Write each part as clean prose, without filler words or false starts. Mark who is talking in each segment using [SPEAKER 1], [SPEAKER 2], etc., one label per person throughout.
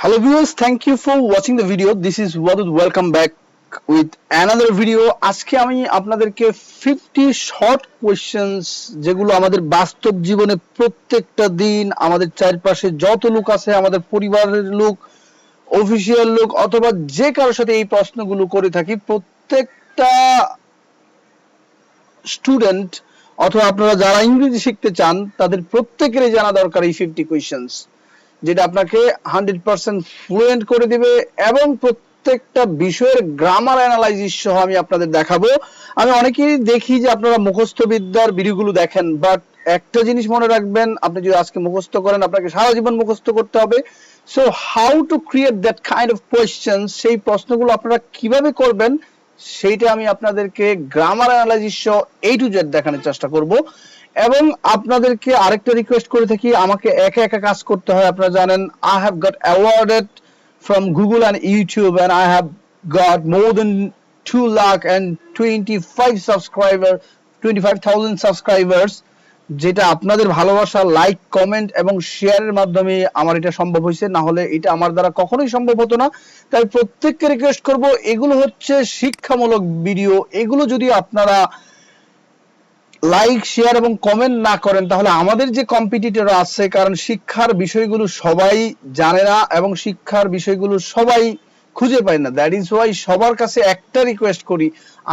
[SPEAKER 1] Hello viewers, thank you for watching the video. This is Wadud. Welcome back with another video. আজকে আমি আপনাদেরকে 50 short questions যেগুলো আমাদের বাস্তব জীবনে প্রত্যেকটা দিন আমাদের চারপাশে যত লোক আছে, আমাদের পরিবারের লোক, অফিসিয়াল লোক অথবা যে কারোর সাথে এই প্রশ্নগুলো করে থাকি, প্রত্যেকটা স্টুডেন্ট অথবা আপনারা যারা ইংরেজি শিখতে চান তাদের প্রত্যেকেরই জানা দরকার এই 50 কোয়েশ্চেন্স, যেটা আপনাকে 100% ফ্লুয়েন্ট করে দিবে এবং প্রত্যেকটা বিষয়ের গ্রামার অ্যানালাইসিস সহ আমি আপনাদের দেখাবো। আমি অনেকেই দেখি যে আপনারা মুখস্থ বিদ্যার ভিডিওগুলো দেখেন, বাট একটা জিনিস মনে রাখবেন, আপনি যদি আজকে মুখস্থ করেন আপনাকে সারা জীবন মুখস্থ করতে হবে। So how to create that kind of question, সেই প্রশ্নগুলো আপনারা কিভাবে করবেন সেইটা আমি আপনাদেরকে গ্রামার অ্যানালাইসিস সহ A to Z দেখানোর চেষ্টা করব। এবং আপনাদেরকে আরেকটা রিকোয়েস্ট করে থাকি, আমাকে একা একা কাজ করতে হয়। আপনারা জানেন I have got awarded from Google and YouTube and I have got more than 25,000 subscribers, যেটা আপনাদের ভালোবাসা, লাইক, কমেন্ট এবং শেয়ারের মাধ্যমে আমার এটা সম্ভব হয়েছে, না হলে এটা আমার দ্বারা কখনোই সম্ভব হতো না। তাই প্রত্যেককে রিকোয়েস্ট করব, এগুলো হচ্ছে শিক্ষামূলক ভিডিও, এগুলো যদি আপনারা লাইক, শেয়ার এবং কমেন্ট না করেন তাহলে আমাদের যে কম্পিটিটর আছে, কারণ শিক্ষার বিষয়গুলো সবাই জানে না এবং শিক্ষার বিষয়গুলো সবাই খুঁজে পায় না। দ্যাট ইজ ওয়াই সবার কাছে একটা রিকোয়েস্ট করি,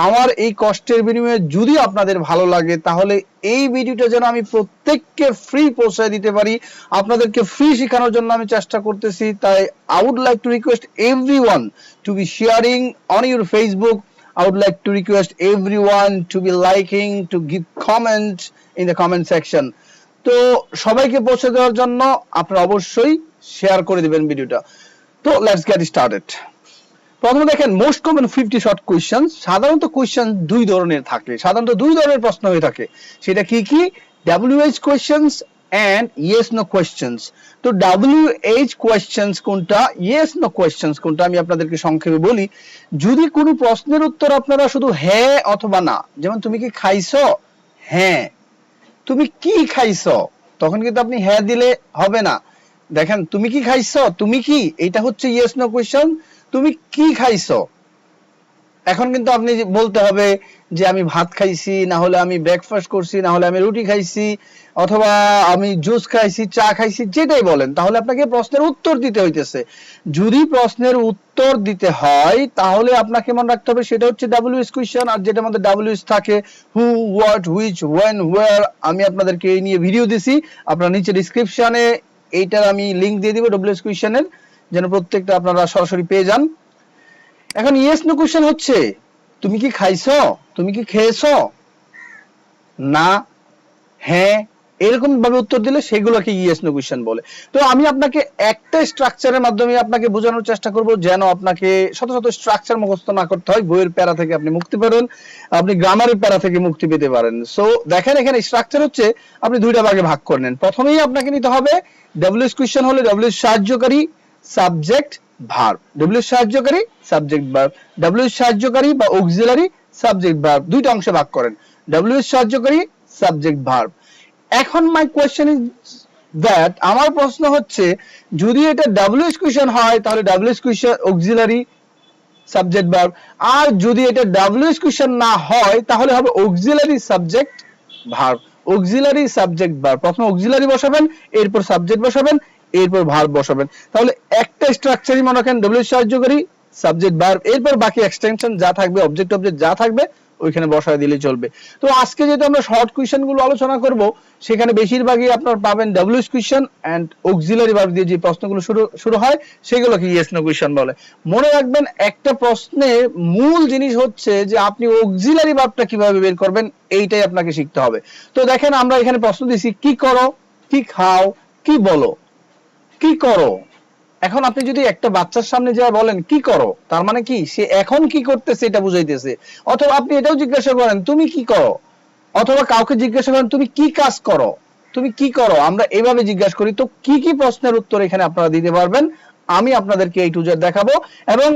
[SPEAKER 1] আমার এই কষ্টের বিনিময়ে যদি আপনাদের ভালো লাগে তাহলে এই ভিডিওটা যেন আমি প্রত্যেককে ফ্রি পৌঁছায় দিতে পারি, আপনাদেরকে ফ্রি শেখানোর জন্য আমি চেষ্টা করতেছি। তাই I would like to request everyone to be sharing on your Facebook. I would like to request everyone to be liking, to give comment in the comment section. তো সবাইকে পৌঁছে দেওয়ার জন্য আপনারা অবশ্যই শেয়ার করে দিবেন ভিডিওটা। তো লেটস গেট স্টার্টেড। প্রথমে দেখেন, মোস্ট কমন 50 শর্ট কোয়েশ্চেন। সাধারণত কোয়েশ্চেন দুই ধরনের থাকে, সাধারণত দুই ধরনের প্রশ্ন হয়ে থাকে। সেটা কি কি? WH questions and yes no questions. তো WH কোয়েশ্চেন্স কোনটা, yes no questions কোনটা, আমি আপনাদেরকে সংক্ষেপে বলি। যদি কোনো প্রশ্নের উত্তর আপনারা শুধু হ্যাঁ অথবা না, যেমন তুমি কি খাইছো, হ্যাঁ। তুমি কি খাইছো, তখন কিন্তু আপনি হ্যাঁ দিলে হবে না। দেখেন, তুমি কি খাইছো, তুমি কি, এটা হচ্ছে yes no question। তুমি কি খাইছো, এখন কিন্তু আপনি বলতে হবে যে আমি ভাত খাইছি, না হলে আমি ব্রেকফাস্ট করছি, না হলে আমি রুটি খাইছি, অথবা আমি জুস খাইছি, চা খাইছি, যেটাই বলেন, তাহলে আপনাকে প্রশ্নের উত্তর দিতে হইতেছে। যদি প্রশ্নের উত্তর দিতে হয় তাহলে আপনাকে মনে রাখতে হবে সেটা হচ্ছে WH কোয়েশ্চেন। আর যেটা আমাদের WH থাকে হু, হোয়াট, হুইচ, ওয়েন, ওয়্যার, আমি আপনাদেরকে এই নিয়ে ভিডিও দিছি, আপনারা নিচে ডেসক্রিপশনে এইটার আমি লিংক দিয়ে দিব WH কোয়েশ্চেনের, যেন প্রত্যেকটা আপনারা সরাসরি পেয়ে যান। এখন ইয়েস নো কোশ্চেন হচ্ছে তুমি কি খাইছো, তুমি কি খেয়েছো, না, হ্যাঁ, এরকম ভাবে উত্তর দিলে সেগুলোকে ইয়েস নো কোশ্চেন বলে। তো আমি আপনাকে একটা স্ট্রাকচারের মাধ্যমে আপনাকে বোঝানোর চেষ্টা করব, যেন আপনাকে শত শত স্ট্রাকচার মুখস্থ না করতে হয়, বইয়ের প্যারা থেকে আপনি মুক্তি পাবেন, আপনি গ্রামারের প্যারা থেকে মুক্তি পেতে পারেন। সো দেখেন, এখানে স্ট্রাকচার হচ্ছে আপনি দুইটা ভাগে ভাগ করে নেন। প্রথমেই আপনাকে নিতে হবে WH কোশ্চেন হলে WH সাহায্যকারী, সাবজেক্ট, ভার্ব। WH সাহায্যকারী, সাবজেক্ট, ভার্ব। WH সাহায্যকারী বা অক্সিলারি, সাবজেক্ট, ভার্ব, দুইটা অংশে ভাগ করেন, WH সাহায্যকারী, সাবজেক্ট, ভার্ব। এখন মাই কোয়েশ্চেন ইজ দ্যাট, আমার প্রশ্ন হচ্ছে যদি এটা WH কোয়েশ্চেন হয় তাহলে WH question auxiliary, subject, verb. আর যদি এটা WH কোয়েশ্চেন না হয় তাহলে হবে auxiliary, subject, verb. Auxiliary, subject, verb, প্রথমে অক্সিলারি বসাবেন, এরপর সাবজেক্ট বসাবেন, এরপর ভার্ব বসাবেন। তাহলে একটা স্ট্রাকচারই মনে রাখেন, WH সাহায্যকারী, সাবজেক্ট, ভার্ব, এরপর বাকি এক্সটেনশন যা থাকবে, অবজেক্ট অবজেক্ট যা থাকবে ওইখানে বসায় দিলেই চলবে। তো আজকে যেহেতু আমরা শর্ট কোয়েশ্চেন গুলো আলোচনা করব, সেখানে বেশিরভাগই আপনারা পাবেন WH question and auxiliary verb দিয়ে যে প্রশ্নগুলো শুরু হয় সেগুলোকে ইয়েস নো কোয়েশ্চেন বলে। মনে রাখবেন, একটা প্রশ্নের মূল জিনিস হচ্ছে যে আপনি অক্সিলারি ভার্বটা কিভাবে বের করবেন, এইটাই আপনাকে শিখতে হবে। তো দেখেন, আমরা এখানে প্রশ্ন দিছি কি করো, কি খাও, কি বলো। কি করো, এখন আপনি যদি একটা বাচ্চার সামনে যা বলেন কি করো, তার মানে কি সে এখন কি করতেছে এটা বুঝাইতেছে। অথবা আপনি এটাও জিজ্ঞাসা করেন তুমি কি করো, অথবা কাউকে জিজ্ঞাসা করেন তুমি কি কাজ করো, তুমি কি করো, আমরা এভাবে জিজ্ঞাসা করি। তো কি কি প্রশ্নের উত্তর এখানে আপনারা দিতে পারবেন আমি আপনাদেরকে A to Z দেখাবো। এবং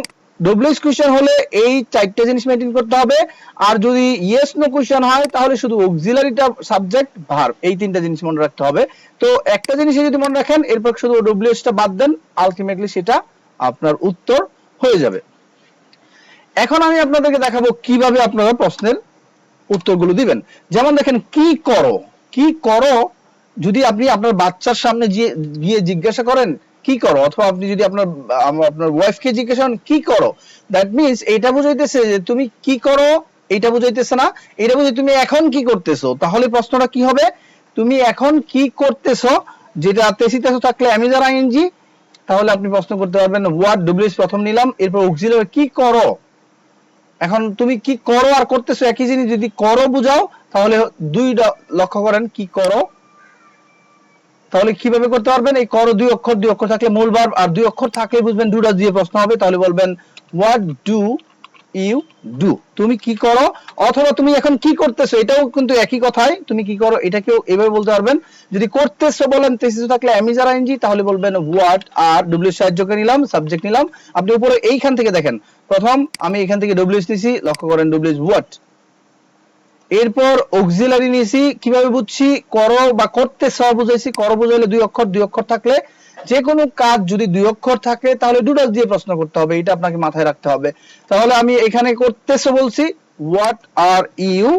[SPEAKER 1] ডব্লিউএইচ কোশ্চেন হলে এই চারটি জিনিস মেইনটেইন করতে হবে, আর যদি ইয়েস নো কোশ্চেন হয় তাহলে শুধু অক্সিলারিটা সাবজেক্ট ভার্ব এই তিনটা জিনিস মনে রাখতে হবে। তো একটা জিনিস যদি মনে রাখেন, এরপর শুধু ডব্লিউএইচটা বাদ দেন, আলটিমেটলি সেটা আপনার উত্তর হয়ে যাবে। এখন আমি আপনাদেরকে দেখাবো কিভাবে আপনারা প্রশ্নের উত্তরগুলো দিবেন। যেমন দেখেন, কি করো, কি করো যদি আপনি আপনার বাচ্চার সামনে গিয়ে জিজ্ঞাসা করেন কি করো, অথবা আপনি যদি আপনার ওয়াইফকে জিজ্ঞাসা করেন কি করো, দ্যাট মিন্স এটা বুঝাইতেছে যে তুমি কি করো, এটা বুঝাইতেছে না, এটা বুঝে তুমি এখন কি করতেছো। তাহলে প্রশ্নটা কি হবে, তুমি এখন কি করতেছো, যেটা তেসিতেছো থাকলে অ্যামিজার আইএনজি, তাহলে আপনি প্রশ্ন করতে পারবেন হোয়াট, ডব্লিউএইচ প্রথম নিলাম, এরপর অক্সিলারি কি করো। এখন তুমি কি করো আর করতেছো একই জিনিস, যদি করো বুঝাও তাহলে দুইটা লক্ষ্য করেন কি করো, তাহলে কিভাবে করতে পারবেন, এই করো দুই অক্ষর থাকলে মূল ভার্ব, আর দুই অক্ষর থাকলে বুঝবেন ডু ডাজ দিয়ে প্রশ্ন হবে, তাহলে বলবেন হোয়াট ডু ইউ ডু, তুমি কি করো, অথবা তুমি এখন কি করতেছো, এটাও কিন্তু একই কথাই, তুমি কি করো এটাকেও এভাবে বলতে পারবেন। যদি করতেছো বলেন তেসিস থাকলে অ্যামিজার আইএনজি, তাহলে বলবেন হোয়াট, আর ডব্লিউ সাহায্যকে নিলাম, সাবজেক্ট নিলাম। আপনি উপরে এইখান থেকে দেখেন, প্রথম আমি এখান থেকে ডব্লিউএইচ নিছি, লক্ষ্য করেন ডব্লিউএইচ হোয়াট, এরপর অক্সিলারি নিয়েছি, কিভাবে বুঝছি, করো বা করতেছ বুঝাইছি, করো বুঝাইলে দুই অক্ষর থাকলে যে কোনো কাজ যদি দুই অক্ষর থাকে তাহলে ডু ডাজ দিয়ে প্রশ্ন করতে হবে, এটা আপনাকে মাথায় রাখতে হবে। তাহলে আমি এখানে করতেছ বলছি, what are you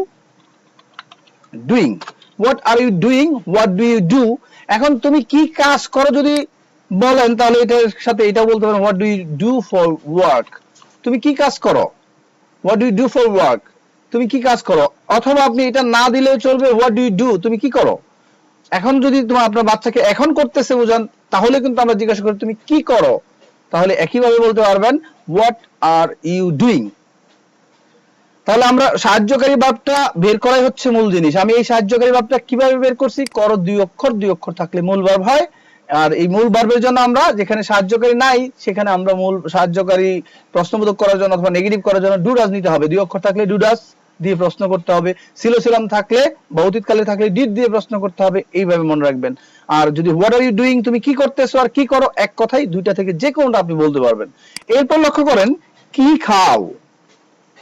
[SPEAKER 1] doing, what are you doing, what do you do. এখন তুমি কি কাজ করো যদি বলেন, তাহলে এটার সাথে এটা বলতে পারেন what do you do for work, তুমি কি কাজ করো, what do you do for work, তুমি কি কাজ করো। অথবা আপনি এটা না দিলেও চলবে, হোয়াট ডু ইউ ডু, তুমি কি করো। এখন যদি তোমার আপনার বাচ্চাকে এখন করতেছে বোঝান, তাহলে কিন্তু আমরা জিজ্ঞাসা করি তুমি কি করো, তাহলে একইভাবে বলতে পারবেন হোয়াট আর ইউ ডুইং। তাহলে আমরা সাহায্যকারী ভাবটা বের করাই হচ্ছে মূল জিনিস। আমি এই সাহায্যকারী ভাবটা কিভাবে বের করছি, করো দুই অক্ষর থাকলে মূল ভার্ব হয়, আর এই মূল ভার্বের জন্য আমরা যেখানে সাহায্যকারী নাই সেখানে আমরা মূল সাহায্যকারী প্রশ্নবোধক করার জন্য অথবা নেগেটিভ করার জন্য ডু ডাজ নিতে হবে, দুই অক্ষর থাকলে ডু ডাজ দিয়ে প্রশ্ন করতে হবে, ছিলাম থাকলে বা অতীতকালে থাকলে ডিড দিয়ে প্রশ্ন করতে হবে, এইভাবে মনে রাখবেন। আর যদি হোয়াট আর ইউ ডুইং, তুমি কি করতেছো আর কি করো, এক কথাই দুইটা থেকে যে কোনোটা আপনি বলতে পারবেন। এরপর লক্ষ্য করেন, কি খাও,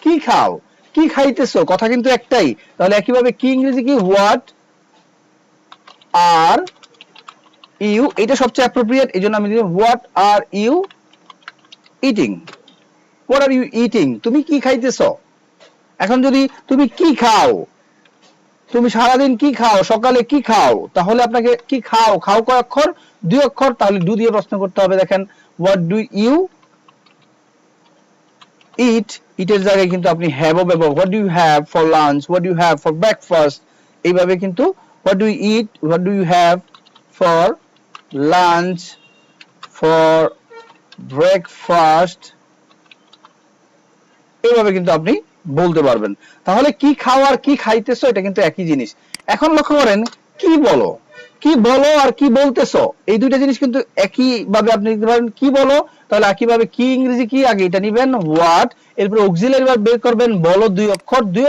[SPEAKER 1] কি খাও, কি খাইতেছো, কথা কিন্তু একটাই, তাহলে একইভাবে কি ইংরেজি কি, হোয়াট আর ইউ, এটা সবচেয়ে অ্যাপ্রোপ্রিয়েট, এই জন্য আমি দিলাম what are you eating, what are you eating, তুমি কি খাইতেছো। এখন যদি তুমি কি খাও, তুমি সারাদিন কি খাও, সকালে কি খাও, তাহলে আপনাকে কি খাও, খাও কয় অক্ষর, দুই অক্ষর, তাহলে ডু দিয়ে প্রশ্ন করতে হবে। দেখেন হোয়াট ডু ইউ ইট, ইটের জায়গায় কিন্তু আপনি হ্যাভও ব্যবহার, what do you have for lunch, what do you have for breakfast, এইভাবে কিন্তু what do you eat, what do you have for lunch, for breakfast, এইভাবে কিন্তু আপনি বলতে পারবেন। তাহলে কি খাও আর কি খাইতেছো এটা কিন্তু একই জিনিস। এখন লক্ষ্য করেন, কি বলো, কি বলো আর কি বলতেছো, এই দুইটা জিনিস কিন্তু একই ভাবে আপনি লিখতে পারেন, কি বলো, তাহলে একইভাবে কি ইংরেজি কি, আগে এটা নিবেন হোয়াট, এরপর অক্সিলারি ভার্ব বের করবেন, বলো দুই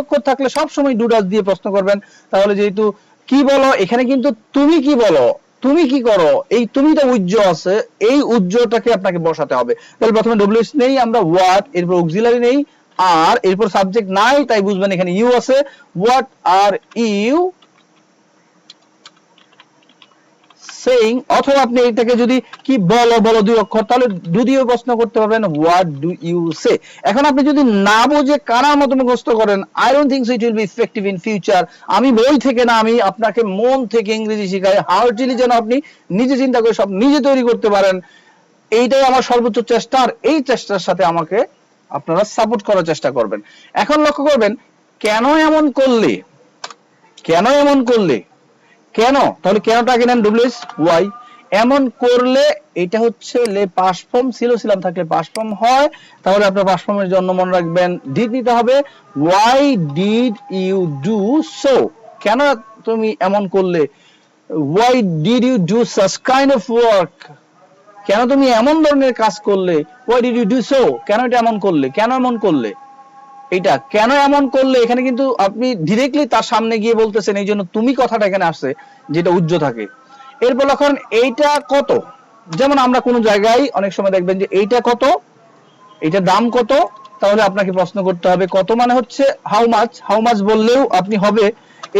[SPEAKER 1] অক্ষর থাকলে সব সময় ডু ডাজ দিয়ে প্রশ্ন করবেন। তাহলে যেহেতু কি বলো, এখানে কিন্তু তুমি কি বলো, তুমি কি করো, এই তুমিটা উজ্জ আছে, এই উজ্জটাকে আপনাকে বসাতে হবে। তাহলে প্রথমে ডব্লিউএইচ নেই আমরা, হোয়াট, এরপর অক্সিলারি নেই, আর এরপর সাবজেক্ট নাই, তাই বুঝবেন এখানে ইউ আছে, হোয়াট আর ইউ সেইং, অথবা আপনি এটাকে যদি কি বলো, বলো দুই অক্ষর, তাহলে ডু দিয়ে প্রশ্ন করতে পারবেন হোয়াট ডু ইউ সে। এখন আপনি যদি না বুঝে কারার মতো মুখস্থ করেন, I don't think so it will be effective in future. আমি বই থেকে না, আমি আপনাকে মন থেকে ইংরেজি শেখাই, হার্টলি যেন আপনি নিজে চিন্তা করে সব নিজে তৈরি করতে পারেন, এইটাই আমার সর্বোচ্চ চেষ্টা, আর এই চেষ্টার সাথে আমাকে আপনারা সাপোর্ট করার চেষ্টা করবেন। এখন লক্ষ্য করবেন, কেন এমন করলে, কেন এমন করলে, কেন, তাহলে কেনটা আগে নেন ডব্লিউএস, ওয়াই, এমন করলে এটা হচ্ছে লে পাস্ট ফর্ম, ছিলাম থাকলে পাস্ট ফর্ম হয়, তাহলে আপনার পাস্ট ফর্মের জন্য মনে রাখবেন ডিড নিতে হবে, why did you do so, কেন তুমি এমন করলে, why did you do such kind of work, কেন তুমি এমন ধরনের কাজ করলে, why did you do so, কেন এটা এমন করলে, কেন এমন করলে, এটা কেন এমন করলে, এখানে কিন্তু আপনি ডিরেক্টলি তার সামনে গিয়ে বলতেছেন, এই জন্য তুমি কথাটা এখানে আসছে, যেটা উজ্জ থাকে। এরপর এখন এইটা কত, যেমন আমরা কোনো জায়গায় অনেক সময় দেখবেন যে এইটা কত, এটার দাম কত, তাহলে আপনাকে প্রশ্ন করতে হবে কত মানে হচ্ছে হাউ মাচ। হাউ মাচ বললেও আপনি হবে,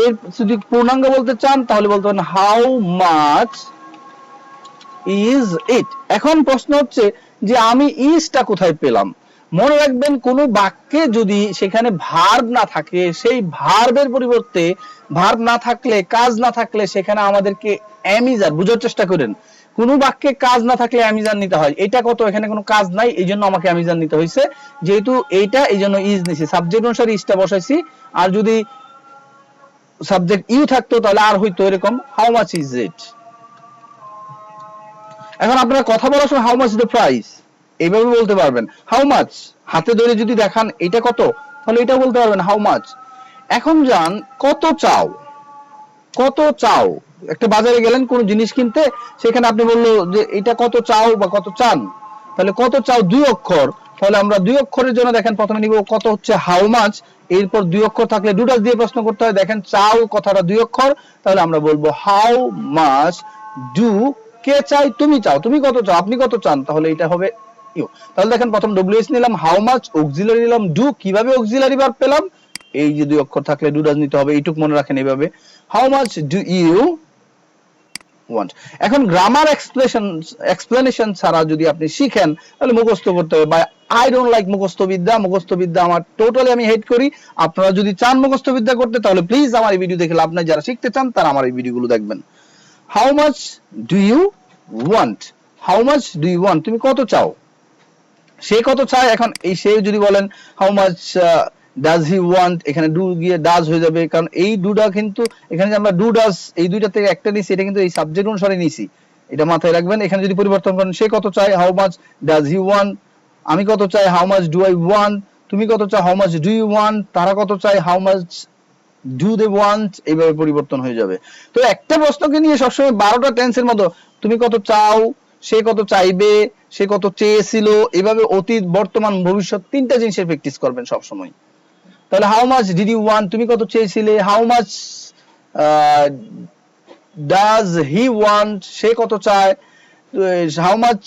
[SPEAKER 1] এর যদি পূর্ণাঙ্গ বলতে চান তাহলে বলতে পারেন হাউ মাচ ইজ ইট। এখন প্রশ্ন হচ্ছে যে আমি ইজটা কোথায় পেলাম। মনে রাখবেন কোন বাক্যে যদি সেখানে ভার্ব না থাকে, সেই ভার্বের পরিবর্তে ভার্ব না থাকলে, কাজ না থাকলে সেখানে আমাদেরকে অ্যামিজার, বুঝার চেষ্টা করেন, কোন বাক্যে কাজ না থাকলে অ্যামিজার নিতে হয়। এটা কত, এখানে কোনো কাজ নাই, এই জন্য আমাকে অ্যামিজার নিতে হয়েছে, যেহেতু এইটা এই জন্য ইজ নিছি, সাবজেক্ট অনুসারে ইজটা বসাইছি। আর যদি সাবজেক্ট ইউ থাকতো তাহলে আর হইতো এরকম হাউ মাচ ইজ ইট। এখন আপনারা কথা বলার সময় হাউ মাচ দ্য প্রাইস এইভাবে বলতে পারবেন। হাউ মাচ হাতে ধরে যদি দেখান এটা কত, তাহলে এটা বলতে পারবেন হাউ মাচ। এখন যান কত চাও। কত চাও, একটা বাজারে গেলেন কোন জিনিস কিনতে, সেখানে আপনি বললো যে এটা কত চাও বা কত চান, তাহলে কত চাও দুই অক্ষর, তাহলে আমরা দুই অক্ষরের জন্য দেখেন প্রথমে নিব কত হচ্ছে হাউ মাচ, এরপর দুই অক্ষর থাকলে ডুডাস দিয়ে প্রশ্ন করতে হয়। দেখেন চাও কথাটা দুই অক্ষর, তাহলে আমরা বলবো হাউ মাচ ডু, কে চাই, তুমি চাও, তুমি কত চাও, আপনি কত চান, তাহলে এটা হবে ইউ। তাহলে দেখেন প্রথম ডব্লিউএস নিলাম, হাউ মাচ অক্সিলারি নিলাম ডু, কিভাবে অক্সিলারি ভার্ব পেলাম, এই যে দুই অক্ষর থাকলে ডুডাস নিতে হবে, এইটুক মনে রাখেন এইভাবে। How much do you want. এখন গ্রামার এক্সপ্লেনেশন ছাড়া যদি আপনি শিখেন তাহলে মুখস্থ করতে হবে। বাই আই ডোন্ট লাইক মুখস্থ বিদ্যা, মুখস্থ বিদ্যা আমার টোটালি আমি হেট করি। আপনারা যদি চান মুখস্থ বিদ্যা করতে তাহলে প্লিজ আমার এই ভিডিও দেখে লাভ নাই, যারা শিখতে চান তারা আমার এই ভিডিওগুলো দেখবেন। How much do you want, how much do you want, তুমি কত চাও, সে কত চায়। এখন এই সে যদি বলেন how much does he want, এখানে ডু গিয়ে ডাজ হয়ে যাবে, কারণ এই ডুটা কিন্তু এখানে যে আমরা ডু ডাজ এই দুইটা থেকে একটা নিছি, এটা কিন্তু এই সাবজেক্ট অনুসারে নিছি, এটা মাথায় রাখবেন। এখানে যদি পরিবর্তন করেন সে কত চায় how much does he want, আমি কত চাই how much do I want, তুমি কত চাও how much do you want, তারা কত চায় how much do they want, এইভাবে পরিবর্তন হয়ে যাবে। তো একটা প্রশ্নকে নিয়ে সবসময় 12টা টেন্সের মতো তুমি কত চাও, সে কত চাইবে, সে কত চেয়েছিল, এভাবে অতীত বর্তমান ভবিষ্যৎ তিনটা জিনিসের প্র্যাকটিস করবেন সব সময়। তাহলে how much did you want, তুমি কত চেয়েছিলে, how much does he want, সে কত চায়, হাউ মাচ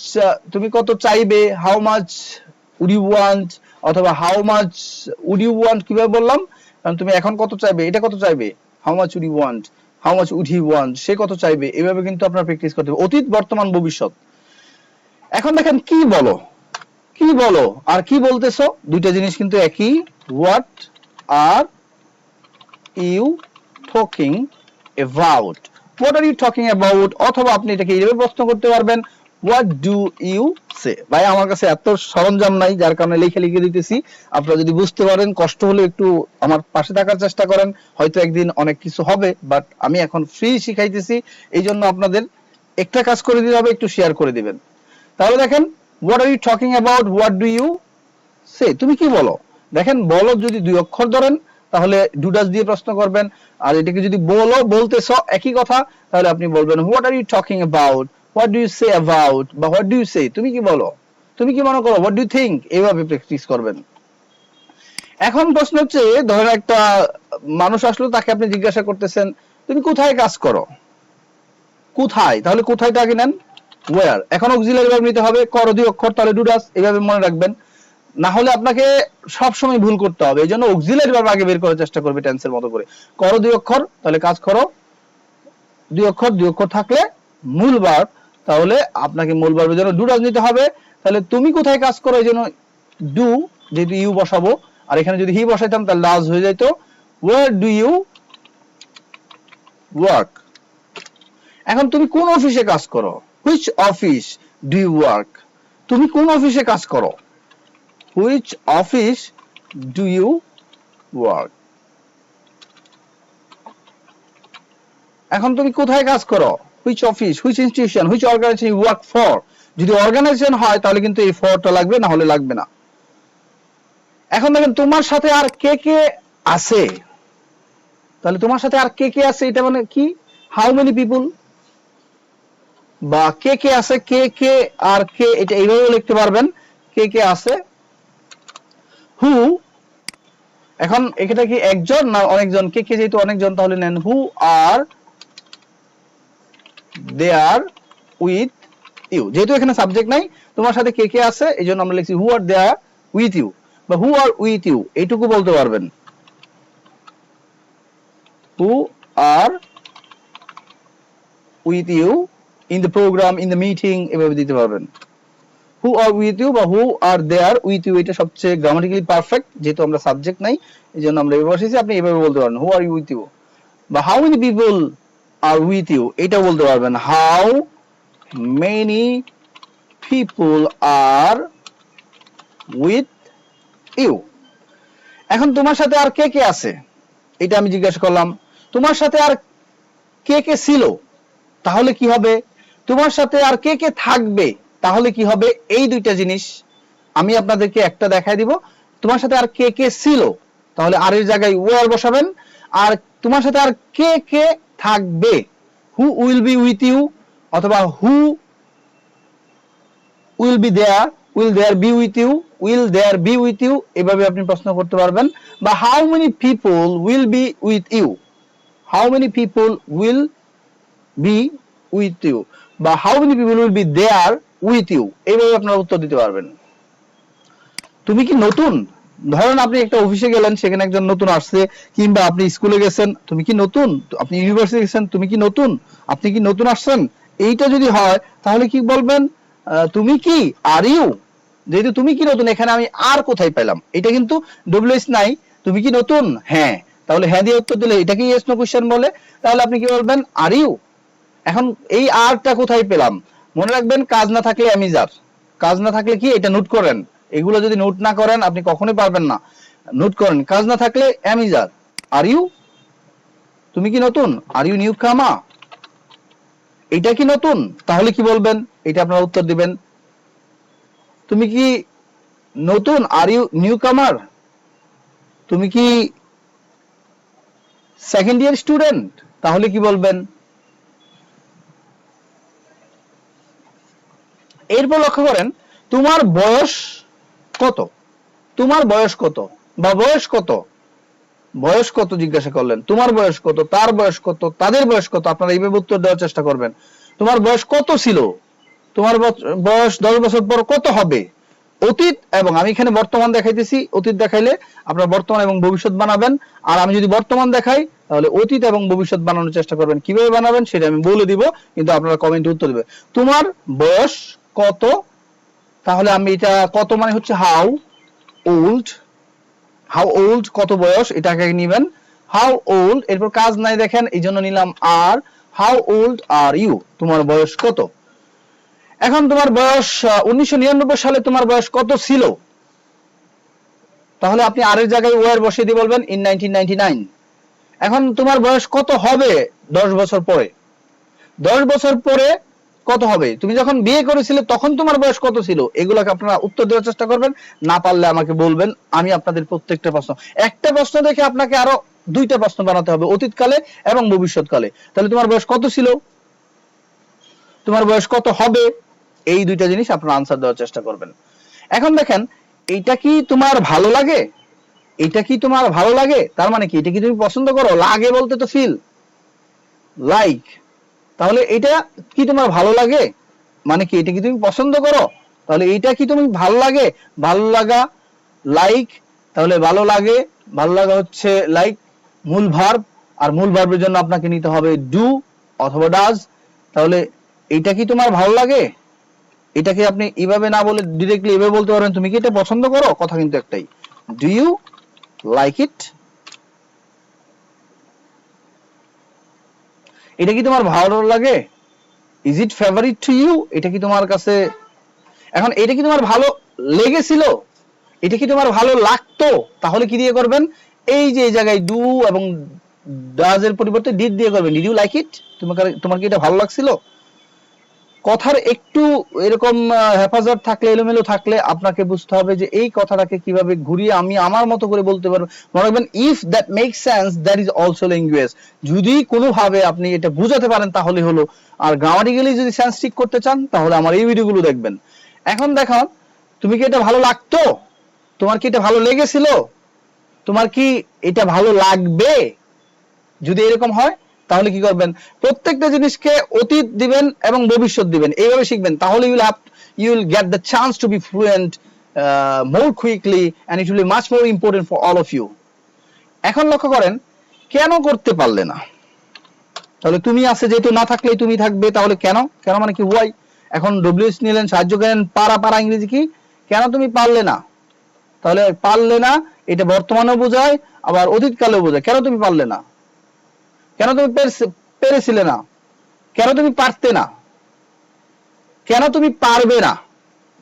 [SPEAKER 1] তুমি কত চাইবে, how much would you want, অথবা how much would you want কিভাবে বললাম, কারণ তুমি এখন কত চাইবে, এটা কত চাইবে, how much would you want, how much would he want, সে কত চাইবে, এভাবে কিন্তু আপনার প্র্যাকটিস করতে হবে অতীত বর্তমান ভবিষ্যৎ। এখন দেখেন কি বলো, কি বলো আর কি বলতেছো, দুইটা জিনিস কিন্তু একই। What are you talking about, what are you talking about, অথবা আপনি এটাকে এইভাবে প্রশ্ন করতে পারবেন হোয়াট ডু ইউ সে। ভাই আমার কাছে এত সরঞ্জাম নাই যার কারণে লিখে লিখে দিতেছি, আপনারা যদি বুঝতে পারেন কষ্ট হলে একটু আমার পাশে থাকার চেষ্টা করেন, হয়তো একদিন অনেক কিছু হবে, বাট আমি এখন ফ্রি শিখাইতেছি, এই জন্য আপনাদের একটা কাজ করে দিতে হবে, একটু শেয়ার করে দিবেন। তাহলে দেখেন what are you talking about, what do you say, তুমি কি বলো। দেখেন বলো যদি দুই অক্ষর ধরেন তাহলে ডুডাস দিয়ে প্রশ্ন করবেন, আর এটাকে যদি বলো বলতেছ একই কথা তাহলে আপনি বলবেন what are you talking about, what do you say about, বা হোয়াট ডু ইউ সে, তুমি কি বলো, তুমি কি মনে করো, হোয়াট ডু ইউ থিংক, এইভাবে প্র্যাকটিস করবেন। এখন প্রশ্ন হচ্ছে ধরেন একটা মানুষ আসলো, তাকে আপনি জিজ্ঞাসা করতেছেন তুমি কোথায় কাজ করো, কোথায়, তাহলে কোথায়টা আগে নেন ওয়্যার, এখন অক্সিলারি ভার্ব নিতে হবে, করো দুই অক্ষর, তাহলে ডুডাস, এইভাবে মনে রাখবেন, না হলে আপনাকে সব সময় ভুল করতে হবে। এইজন্য অক্সিলারি ভার্ব আগে বের করার চেষ্টা করবে টেন্সের মতো করে। করো দুই অক্ষর, তাহলে কাজ করো দুই অক্ষর, দুই অক্ষর থাকলে মূল ভার্ব, তাহলে আপনাকে মূল ভার্বের জন্য ডু ডাজ নিতে হবে। তাহলে তুমি কোথায় কাজ করো, এইজন্য ডু, যেহেতু ইউ বসাবো, আর এখানে যদি হি বসাইতাম তাহলে ডাজ হয়ে যেত। ওয়্যার ডু ইউ ওয়ার্ক, এখন তুমি কোন অফিসে কাজ করো, which office do you work, তুমি কোন অফিসে কাজ করো, which office do you work. এখন তুমি কোথায় কাজ করো, which office, which institution, which organisation you work for, যদি অর্গানাইজেশন হয় তাহলে কিন্তু এই ফরটা লাগবে, না হলে লাগবে না। এখন দেখেন তোমার সাথে আর কে কে আছে, তাহলে তোমার সাথে আর কে কে আছে, এটা মানে কি, হাউ মেনি পিপল, বা কে কে আছে, কে কে আর কে, এটা এইভাবে লিখতে পারবেন, কে কে আছে। হু, এখন এটা কি একজন না অনেকজন, কে কে যেহেতু অনেকজন তাহলে নেন হু আর দে আর উইথ ইউ, যেহেতু এখানে সাবজেক্ট নাই, তোমার সাথে কে কে আছে, এই জন্য আমরা লিখছি হু আর দেয়ার উইথ ইউ, বা হু আর উইথ ইউ, এইটুকু বলতে পারবেন। Who are with you in the program, in the meeting, এভাবে দিতে পারবেন। হু আর উইথ ইউ বা হু আর দেয়ার উইথ ইউ, এটা সবচেয়ে গ্রামাটিক্যালি পারফেক্ট, যেহেতু আমরা সাবজেক্ট নাই, এই জন্য আমরা এভাবে বসেছি। আপনি এভাবে বলতে পারেন who are you with you, বা how many people are with you, এটা বলতে পারবেন how many people are with you. এখন তোমার সাথে আর কে কে আছে, এটা আমি জিজ্ঞাসা করলাম। তোমার সাথে আর কে কে ছিল, তাহলে কি হবে? তোমার সাথে আর কে কে থাকবে, তাহলে কি হবে? এই দুইটা জিনিস আমি আপনাদেরকে একটা দেখাই দিব। তোমার সাথে আর কে কে ছিল, তাহলে আর এর জায়গায় ওয়ার বসাবেন। আর তোমার সাথে আর কে কে থাকবে, who will be with you, অথবা who will be there, will there be with you, will there be with you, এভাবে আপনি প্রশ্ন করতে পারবেন। বা how many people will be with you, how many people will be with you, বা how many people will be there with you, এইভাবে আপনারা উত্তর দিতে পারবেন। তুমি কি নতুন, ধরেন আপনি একটা অফিসে গেলেন, সেখানে একজন নতুন আসছে, কিংবা আপনি স্কুলে গেছেন, তুমি কি নতুন, আপনি ইউনিভার্সিটি গেছেন, তুমি কি নতুন, আপনি কি নতুন আসছেন, এইটা যদি হয় তাহলে কি বলবেন? তুমি কি, আর ইউ, যেহেতু তুমি কি নতুন, এখানে আমি আর কোথায় পেলাম, এটা কিন্তু ডব্লিউএস নাই। তুমি কি নতুন, হ্যাঁ, তাহলে হ্যাঁ দিয়ে উত্তর দিলে এটাকে ইয়েস নো কোশ্চেন বলে। তাহলে আপনি কি বলবেন? Are you. এখন এই আরটা কোথায় পেলাম? মনে রাখবেন, কাজ না থাকলে অ্যামিজার, কাজ না থাকলে কি, এটা নোট করেন। এগুলো যদি নোট না করেন আপনি কখনোই পারবেন না। নোট করেন, কাজ না থাকলে অ্যামিজার। আর ইউ, তুমি কি নতুন, আর ইউ নিউ কামা, এটা কি নতুন, তাহলে কি বলবেন? এটা আপনারা উত্তর দিবেন। তুমি কি নতুন, আর ইউ নিউ কামার, তুমি কি সেকেন্ড ইয়ার স্টুডেন্ট, তাহলে কি বলবেন? এরপর লক্ষ্য করেন, তোমার বয়স কত, তোমার বয়স কত, বা বয়স কত, বয়স কত জিজ্ঞাসা করলেন, তোমার বয়স কত, তার বয়স কত, তাদের বয়স কত, আপনারা এইভাবে উত্তর দেওয়ার চেষ্টা করবেন। তোমার বয়স কত ছিল, তোমার বয়স 10 বছর পর কত হবে। অতীত এবং আমি এখানে বর্তমান দেখাইতেছি, অতীত দেখাইলে আপনারা বর্তমান এবং ভবিষ্যৎ বানাবেন। আর আমি যদি বর্তমান দেখাই তাহলে অতীত এবং ভবিষ্যৎ বানানোর চেষ্টা করবেন। কিভাবে বানাবেন সেটা আমি বলে দিব, কিন্তু আপনারা কমেন্টে উত্তর দিবেন। তোমার বয়স কত, তাহলে আমি এটা কত মানে হচ্ছে হাউ ওল্ড, হাউ ওল্ড কত বয়স, এটাকে নেবেন হাউ ওল্ড। এরপর কাজ নাই দেখেন, এই জন্য নিলাম আর, হাউ ওল্ড আর ইউ, তোমার বয়স কত। এখন তোমার বয়স 1999 সালে তোমার বয়স কত ছিল, তাহলে আপনি আর এর জায়গায় ওয়ার বসিয়ে দিয়ে বলবেন ইন 1999। এখন তোমার বয়স কত হবে 10 বছর পরে, 10 বছর পরে কত হবে, তুমি যখন বিয়ে করেছিলে তখন তোমার বয়স কত ছিল, এগুলোকে আপনারা উত্তর দেওয়ার চেষ্টা করবেন। না পারলে আমাকে বলবেন, আমি আপনাদের প্রত্যেকটা প্রশ্ন, একটা প্রশ্ন দেখে আপনাকে আরো দুইটা প্রশ্ন বানাতে হবে, অতীতকালে এবং ভবিষ্যৎকালে। তাহলে তোমার বয়স কত ছিল, তোমার বয়স কত হবে, এই দুইটা জিনিস আপনারা আনসার দেওয়ার চেষ্টা করবেন। এখন দেখেন, এইটা কি তোমার ভালো লাগে, এটা কি তোমার ভালো লাগে, তার মানে কি, এটা কি তুমি পছন্দ করো, লাগে বলতে তো ফিল, লাইক, তাহলে এটা কি তোমার ভালো লাগে, মানে কি, এটা কি তুমি পছন্দ করো, তাহলে এইটা কি তুমি ভালো লাগে, ভালো লাগা, লাইক, তাহলে ভালো লাগে, ভালো লাগা হচ্ছে লাইক মূল ভার্ব, আর মূল ভার্বের জন্য আপনাকে নিতে হবে ডু অথবা ডাজ। তাহলে এইটা কি তোমার ভালো লাগে, এটাকে আপনি এইভাবে না বলে ডিরেক্টলি এভাবে বলতে পারেন, তুমি কি এটা পছন্দ করো, কথা কিন্তু একটাই, ডু ইউ লাইক ইট, এটা কি তোমার ভালো লাগে, is it favourite to you, এটা কি তোমার কাছে, এখন এটা কি তোমার ভালো লেগেছিল, এটা কি তোমার ভালো লাগতো, তাহলে কি দিয়ে করবেন, এই যে এই জায়গায় ডু এবং ডাজ এর পরিবর্তে ডিড দিয়ে করবেন, ডিড ইউ লাইক ইট, তোমার কি এটা ভালো লাগছিল। কথার একটু এরকম হেফাজত থাকলে, এলোমেলো থাকলে আপনাকে বুঝতে হবে যে এই কথাটাকে কিভাবে ঘুরিয়ে আমি আমার মতো করে বলতে পারবো। মনে রাখবেন, if that makes sense that is also language, যদি কোনোভাবে আপনি এটা বুঝাতে পারেন তাহলে হলো। আর গ্রামাটিক্যালি যদি সেন্স ঠিক করতে চান তাহলে আমার এই ভিডিওগুলো দেখবেন। এখন দেখো, তুমি কি এটা ভালো লাগতো, তোমার কি এটা ভালো লেগেছিল, তোমার কি এটা ভালো লাগবে, যদি এরকম হয় তাহলে কি করবেন, প্রত্যেকটা জিনিসকে অতীত দিবেন এবং ভবিষ্যৎ দিবেন, এইভাবে শিখবেন, তাহলে you will get the chance to be fluent more quickly and it will be much more important for all of you. এখন লক্ষ্য করেন, কেন করতে পারলে না, তাহলে তুমি আছে যেহেতু, না থাকলেই তুমি থাকবে, তাহলে কেন, কেন মানে কি ওয়াই। এখন ডব্লিউএস নিলেন, সাহায্য করেন, পারা ইংরেজি কি, কেন তুমি পারলে না, তাহলে পারলে না এটা বর্তমানেও বোঝায় আবার অতীতকালেও বোঝায়। কেন তুমি পারলে না, কেন তুমি পেরেছিলে না, কেন তুমি পারতে না, কেন তুমি পারবে না,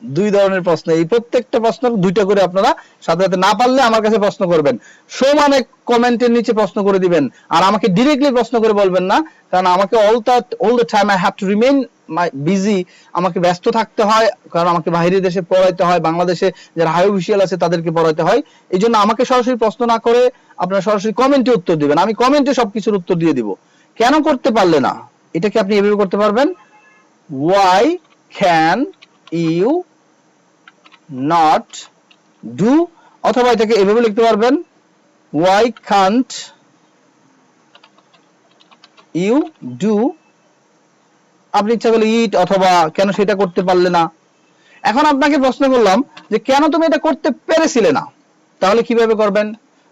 [SPEAKER 1] দুই ধরনের প্রশ্ন। এই প্রত্যেকটা প্রশ্ন দুইটা করে আপনারা সাথে সাথে, না পারলে আমার কাছে প্রশ্ন করবেন, সমানে কমেন্টের নিচে প্রশ্ন করে দিবেন, আর আমাকে ডিরেক্টলি প্রশ্ন করে বলবেন না, কারণ আমাকে all the time I have to remain busy, আমাকে ব্যস্ত থাকতে হয়, কারণ আমাকে বাইরের দেশে পড়াইতে হয়, বাংলাদেশে যারা হাই অফিসিয়াল আছে তাদেরকে পড়াইতে হয়। এই জন্য আমাকে সরাসরি প্রশ্ন না করে আপনারা সরাসরি কমেন্টে উত্তর দিবেন, আমি কমেন্টে সবকিছুর উত্তর দিয়ে দিব। কেন করতে পারলে না, এটাকে আপনি এভাবে করতে পারবেন, why can you not do, অথবা এটাকে এভাবে লিখতে পারবেন, why can't you do, আপনি ইচ্ছা করলে ইট, অথবা কেন সেটা করতে পারলে না। এখন আপনাকে প্রশ্ন করলাম যে কেন তুমি এটা করতে পেরেছিলে না, তাহলে কিভাবে করবেন,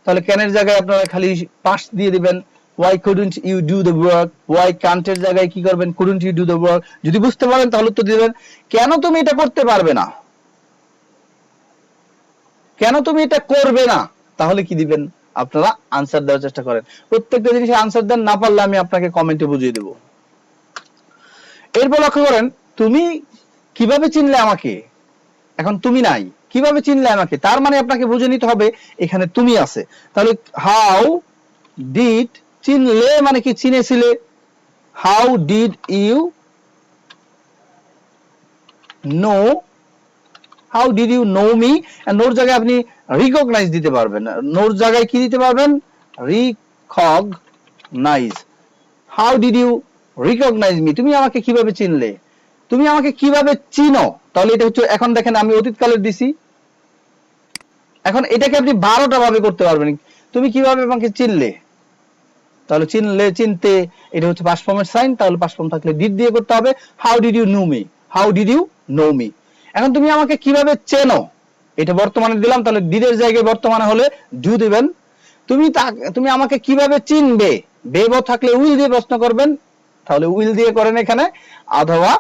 [SPEAKER 1] তাহলে ক্যানের জায়গায় আপনারা খালি পাস দিয়ে দিবেন, why couldn't you do the work, why can't এর জায়গায় কি করবেন, couldn't you do the work, যদি বুঝতে পারেন তাহলে উত্তর দিবেন। কেন তুমি এটা করতে পারবে না, কেন তুমি এটা করবে না, তাহলে কি দিবেন, আপনারা আনসার দেওয়ার চেষ্টা করেন, প্রত্যেকটা জিনিসে আনসার দেন, না পারলে আমি আপনাকে কমেন্টে বুঝিয়ে দেব। এরপর লক্ষ্য করেন, তুমি কিভাবে চিনলে আমাকে, এখন তুমি নাই, কিভাবে চিনলে আমাকে, তার মানে আপনাকে বুঝে নিতে হবে এখানে তুমি আছে। তাহলে হাউ ডিড, চিনলে মানে কি, চিনেছিলে, how did you know, how did you know me, নোর জায়গায় আপনি রিকগনাইজ দিতে পারবেন, নোর জায়গায় কি দিতে পারবেন, recognise, how did you recognise me, তুমি আমাকে কিভাবে চিনলে, তুমি আমাকে কিভাবে চিনো, তাহলে এটা হচ্ছে, এখন দেখেন আমি অতীতকালের দিছি, এখন এটাকে আপনি 12টা ভাবে করতে পারবেন, তুমি কিভাবে আমাকে চিনলে, তাহলে চিনলে, চিনতে, এটা হচ্ছে পাস্ট ফর্মের সাইন, তাহলে পাস্ট ফর্ম থাকলে ডিড দিয়ে করতে হবে, how did you know me, how did you know me. এখন তুমি আমাকে কিভাবে চেনো, এটা বর্তমানে দিলাম, তাহলে ডিডের জায়গায় বর্তমানে হলে ডু দিবেন। তুমি আমাকে কিভাবে চিনবে, বেব থাকলে উইল দিয়ে প্রশ্ন করবেন, তাহলে উইল দিয়ে করেন এখানে, অথবা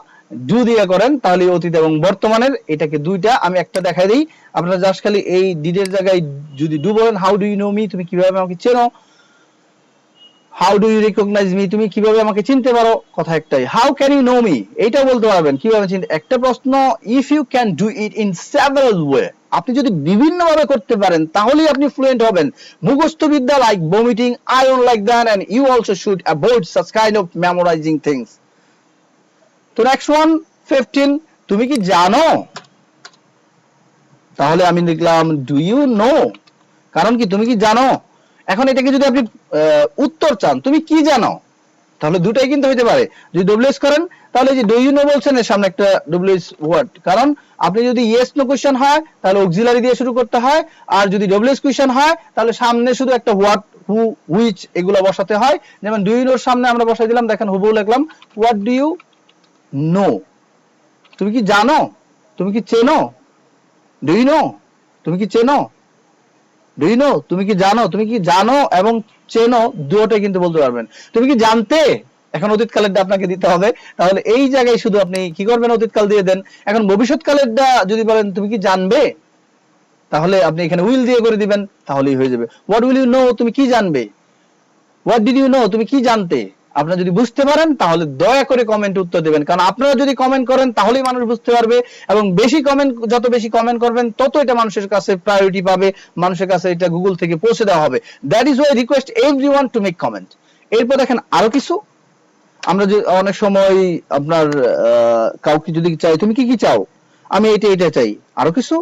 [SPEAKER 1] ডু দিয়ে করেন, তাহলে অতীত এবং বর্তমানের, এটাকে দুইটা, আমি একটা দেখাই দিই, আপনারা জাস্ট খালি এই ডিডের জায়গায় যদি ডু বলেন, how do you know me, তুমি কিভাবে আমাকে চেনো, how do you recognise me, তুমি কিভাবে আমাকে চিনতে পারো, কথা একটাই, how can you know me, এইটা বলতে পারবেন কিভাবে চিনতে, একটা প্রশ্ন, if you can do it in several way, আপনি যদি বিভিন্ন ভাবে করতে পারেন তাহলেই আপনি ফ্লুয়েন্ট হবেন। মুখস্থ বিদ্যা like vomiting, I don't like that and you also should avoid such kind of memorising things. তো নেক্সট ওয়ান 15, তুমি কি জানো, তাহলে আমি লিখলাম ডু ইউ নো, কারণ কি তুমি কি জানো। এখন এটাকে যদি আপনি উত্তর চান, তুমি কি জানো, তাহলে দুটাই কিন্তু হইতে পারে, যদি ডব্লিউএস করেন তাহলে যে ডু ইউ নো বলছেন এর সামনে একটা ডব্লিউএস ওয়ার্ড, কারণ আপনি যদি ইয়েস নো কোশ্চেন হয় তাহলে অক্সিলারি দিয়ে শুরু করতে হয়, আর যদি ডব্লিউএস কোশ্চেন হয় তাহলে সামনে শুধু একটা হোয়াট, হু, হুইচ এগুলো বসাতে হয়। যেমন ডু ইউ নোর সামনে আমরা বসাই দিলাম, দেখেন হুবহু লিখলাম হোয়াট ডু ইউ নো, তুমি কি জানো, তুমি কি চেনো, ডু ইউ নো, তুমি কি চেনো, ডু ইউ নো, তুমি কি জানো, তুমি কি জানো এবং চেনো দুটোই কিন্তু বলতে পারবেন। তুমি কি জানতে, এখন অতীতকালেরটা আপনাকে দিতে হবে, তাহলে এই জায়গায় শুধু আপনি কি করবেন, অতীতকাল দিয়ে দেন। এখন ভবিষ্যৎকালেরটা যদি বলেন তুমি কি জানবে, তাহলে আপনি এখানে উইল দিয়ে করে দিবেন, তাহলেই হয়ে যাবে। হোয়াট উইল ইউ নো, তুমি কি জানবে, হোয়াট ডিড ইউ নো, তুমি কি জানতে। আপনারা যদি বুঝতে পারেন তাহলে দয়া করে কমেন্টে উত্তর দেবেন, কারণ আপনারা যদি কমেন্ট করেন তাহলেই মানুষ বুঝতে পারবে, এবং বেশি কমেন্ট, যত বেশি কমেন্ট করবেন তত এটা মানুষের কাছে প্রায়োরিটি পাবে, মানুষের কাছে এটা গুগল থেকে পৌঁছে দেওয়া হবে। That is Y request everyone to make comment. এরপর দেখেন আরো কিছু, আমরা যে অনেক সময় আপনার কাউকে যদি চাই, তুমি কি কি চাও, আমি এটা চাই, আরো কিছু,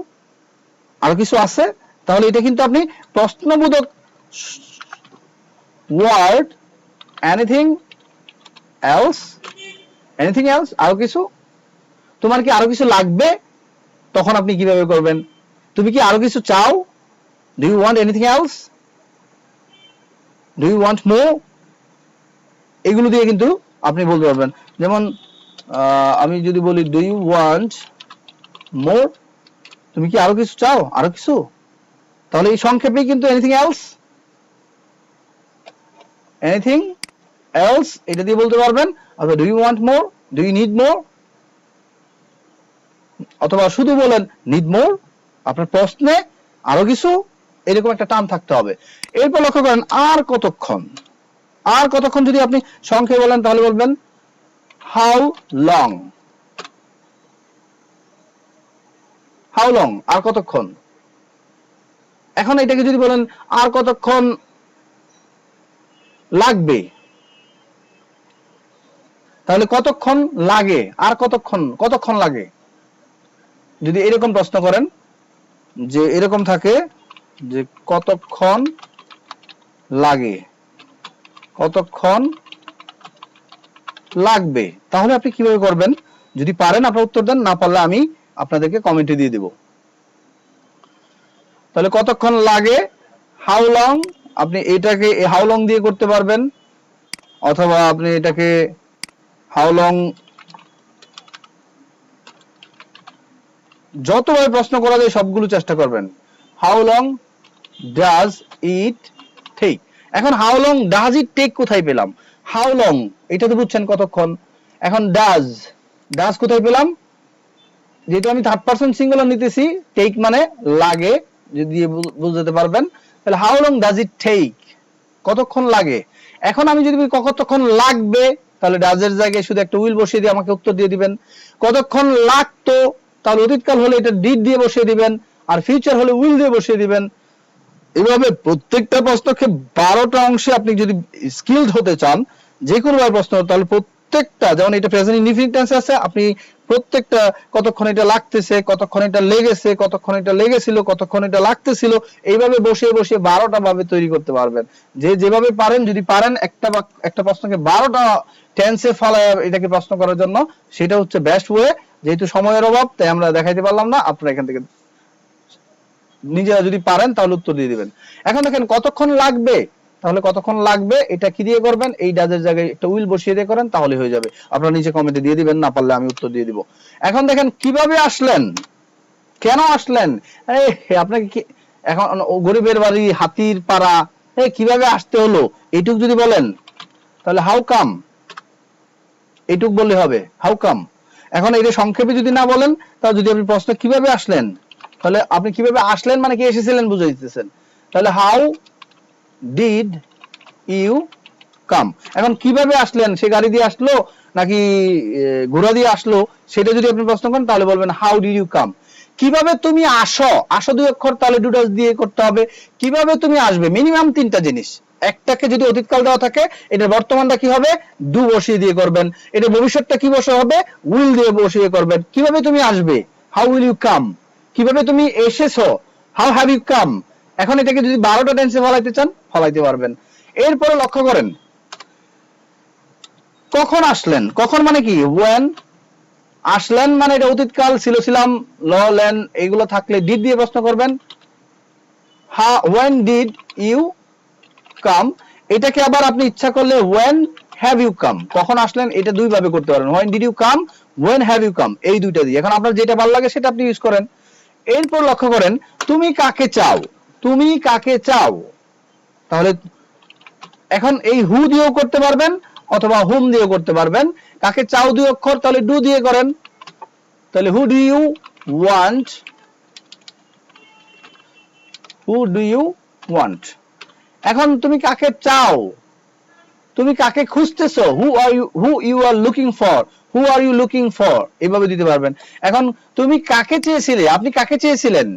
[SPEAKER 1] আরো কিছু আছে, তাহলে এটা কিন্তু আপনি প্রশ্নবোধক word, anything else, anything else, আরো কিছু, তোমার কি আরো কিছু লাগবে, তখন আপনি কিভাবে করবেন, তুমি কি আরো কিছু চাও, do you want anything else, do you want more, এগুলো দিয়ে কিন্তু আপনি বলতে পারবেন। যেমন আমি যদি বলি ডু ইউ ওয়ান্ট মোর, তুমি কি আরো কিছু চাও, আরো কিছু, তাহলে এই সংক্ষেপে কিন্তু এনিথিং এলস, এনিথিং এলস এটা দিয়ে বলতে পারবেন। অথবা do you want more, do you need more, অথবা শুধু বলেন নিড মোর, আপনার প্রশ্নে আরো কিছু, এরকম একটা টার্ম থাকতে হবে। এরপর লক্ষ্য করেন আর কতক্ষণ, আর কতক্ষণ যদি আপনি সংক্ষেপে বলেন তাহলে বলবেন হাউ লং, হাউ লং আর কতক্ষণ। এখন এটাকে যদি বলেন আর কতক্ষণ লাগবে, তাহলে কতক্ষণ লাগে, আর কতক্ষণ, কতক্ষণ লাগে। যদি এরকম প্রশ্ন করেন যে এরকম থাকে যে কতক্ষণ লাগে, কতক্ষণ লাগবে, তাহলে আপনি কিভাবে করবেন? যদি পারেন আপনারা উত্তর দেন, না পারলে আমি আপনাদেরকে কমেন্টে দিয়ে দেব। তাহলে কতক্ষণ লাগে, হাউ লং, আপনি এটাকে হাউ লং দিয়ে করতে পারবেন, অথবা আপনি এটাকে হাউ লং, যতভাবে প্রশ্ন করা যায় সবগুলো চেষ্টা করবেন। How long does it take, এখন how long does it take কোথায় পেলাম? হাউ লং এটা তো বুঝছেন কতক্ষণ, এখন ডাজ, ডাজ কোথায় পেলাম? যেহেতু আমি থার্ড পারসন সিঙ্গুলার নিতেছি, টেক মানে লাগে, যদি বুঝতে পারবেন। তাহলে how long does it take, কতক্ষণ লাগে। এখন আমি যদি বলি কতক্ষণ লাগবে, তাহলে ডাজের জায়গায় শুধু একটা উইল বসিয়ে দিয়ে আমাকে উত্তর দিয়ে দিবেন। কতক্ষণ লাগতো, তাহলে অতীতকাল হলে এটা ডিড দিয়ে বসিয়ে দিবেন, আর ফিউচার হলে উইল দিয়ে বসিয়ে দিবেন। এভাবে প্রত্যেকটা প্রশ্নকে 12টা অংশে আপনি যদি স্কিলড হতে চান, যে কোনো প্রশ্ন, তাহলে প্রত্যেকটা, যেমন এটা প্রেজেন্ট ইনডিফিনিট টেন্স আছে, আপনি প্রত্যেকটা কতক্ষণ এটা লাগতেছে, কতক্ষণ এটা লেগেছে, কতক্ষণ এটা লেগেছিল, কতক্ষণ এটা লাগতেছিল, এইভাবে বসে বসে 12টা ভাবে তৈরি করতে পারবেন। যে যেভাবে পারেন, যদি পারেন একটা প্রশ্নকে 12টা টেন্সে ফালায় এটাকে প্রশ্ন করার জন্য, সেটা হচ্ছে বেস্ট ওয়ে। যেহেতু সময়ের অভাব তাই আমরা দেখাইতে পারলাম না, আপনারা এখান থেকে নিজেরা যদি পারেন তাহলে উত্তর দিয়ে দিবেন। এখন দেখেন কতক্ষণ লাগবে, তাহলে কতক্ষণ লাগবে এটা কি দিয়ে করবেন? এই ডাজের জায়গায় একটা উইল বসিয়ে দিয়ে করেন, তাহলে হয়ে যাবে। আপনারা নিচে কমেন্টে দিয়ে দিবেন, না পারলে আমি উত্তর দিয়ে দিব। এখন দেখেন কিভাবে আসলেন, কেন আসলেন, এই আপনাকে কি, এখন গরিবের বাড়ি হাতির পাড়া, এই কিভাবে আসতে হলো, এইটুক যদি বলেন তাহলে হাউ কাম, এইটুক বললে হবে হাউ কাম। এখন এটা সংক্ষেপে যদি না বলেন, তাহলে যদি আপনি প্রশ্ন কিভাবে আসলেন, তাহলে আপনি কিভাবে আসলেন মানে কি এসেছিলেন বুঝাই দিতেছেন। তাহলে হাউ ডিড ইউ কাম। এখন কিভাবে আসলেন, সে গাড়ি দিয়ে আসলো নাকি ঘোড়া দিয়ে আসলো, সেটা যদি আপনি প্রশ্ন করেন তাহলে বলবেন হাউ ডিড ইউ কাম। কিভাবে তুমি আসো, আসো দুই অক্ষর, তাহলে ডু ডাজ দিয়ে করতে হবে। কিভাবে তুমি আসবে, মিনিমাম 3টা জিনিস। একটাকে যদি অতীতকাল দেওয়া থাকে, এটা বর্তমানটা কি হবে, ডু বসিয়ে দিয়ে করবেন। এটা ভবিষ্যৎটা কি বসে হবে, উইল দিয়ে বসিয়ে করবেন। কিভাবে তুমি আসবে, হাউ উইল ইউ কাম। কিভাবে তুমি এসেছো, হাউ হ্যাভ ইউ কাম। এখন এটাকে যদি 12টা টেন্সে ফলাইতে চান ফলাইতে পারবেন। এরপরে লক্ষ্য করেন কখন আসলেন, কখন মানে কি, ওয়েন। আসলেন মানে এটা অতীতকাল, ছিল ছিলাম, ল লেন এগুলো থাকলে ডিড দিয়ে প্রশ্ন করবেন। ওয়েন ডিড ইউ কাম, এটাকে আবার আপনি ইচ্ছা করলে ওয়েন হ্যাভ ইউ কাম, কখন আসলেন, এটা দুই ভাবে করতে পারেন। When did you come, when have you come, এই দুইটা দিয়ে। এখন আপনার যেটা ভালো লাগে সেটা আপনি ইউজ করেন। এরপর লক্ষ্য করেন তুমি কাকে চাও, তুমি কাকে চাও, তাহলে এখন এই হু দিয়েও করতে পারবেন অথবা হুম দিয়েও করতে পারবেন। কাকে চাও দুই অক্ষর, তাহলে ডু দিয়ে করেন। তাহলে who do you want, who do you want. এখন তুমি কাকে চাও, তুমি কাকে খুঁজতেছো, who you are looking for, who are you looking for, এইভাবে দিতে পারবেন। এখন তুমি কাকে চেয়েছিলে, আপনি কাকে চেয়েছিলেন।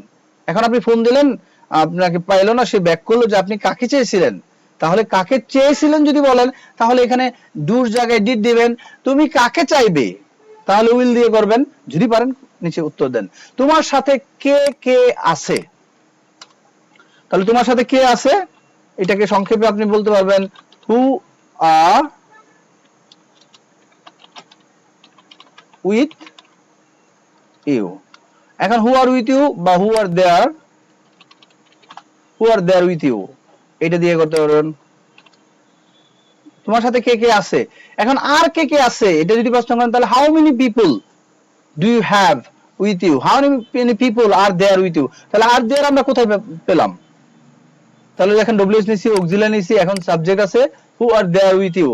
[SPEAKER 1] এখন আপনি ফোন দিলেন, আপনাকে পাইলো না, সে ব্যাক করলো যে আপনি কাকে চেয়েছিলেন। তাহলে কাকে চেয়েছিলেন যদি বলেন, তাহলে এখানে ডুর জায়গায় ডিড দিবেন। তুমি কাকে চাইবে, তাহলে উইল দিয়ে করবেন। যদি পারেন নিচে উত্তর দেন। তোমার সাথে কে কে আছে, তাহলে তোমার সাথে কে আছে, এটাকে সংক্ষেপে আপনি বলতে পারবেন হু আর উইথ ইউ। এখন হু আর উইথ ইউ বা হু are there, who are there with you, এটা দিয়ে করতে পারবেন। তোমার সাথে কে কে আছে। এখন আর কে কে আছে এটা যদি প্রশ্ন করেন তাহলে how many people do you have with you, how many people are there with you, তাহলে আর দেয়ার আমরা কোথায় পেলাম, তাহলে দেখেন ডব্লিউএস নিছি, অক্সিলারি নিছি, এখন সাবজেক্ট আছে who are there with you,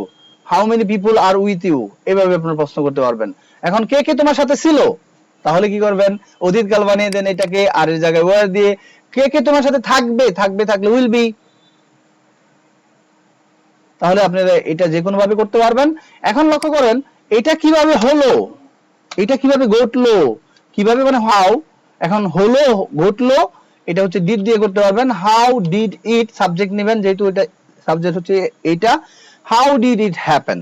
[SPEAKER 1] how many people are with you, এভাবে আপনারা প্রশ্ন করতে পারবেন। এখন কে কে তোমার সাথে ছিল, তাহলে কি করবেন অতীতকাল বানিয়ে দেন এটাকে আর এর জায়গায় ওয়ার দিয়ে, কে কে তোমার সাথে থাকবে, থাকবে থাকলে উইল বি, তাহলে আপনারা এটা যে কোনো ভাবে করতে পারবেন। এখন লক্ষ্য করেন এটা কিভাবে হলো, এটা কিভাবে ঘটলো, কিভাবে মানে হাউ, এখন হলো ঘটলো এটা হচ্ছে ডিড দিয়ে করতে পারবেন। হাউ ডিড ইট সাবজেক্ট নেবেন, যেহেতু এটা সাবজেক্ট হচ্ছে এটা, হাউ ডিড ইট হ্যাপেন।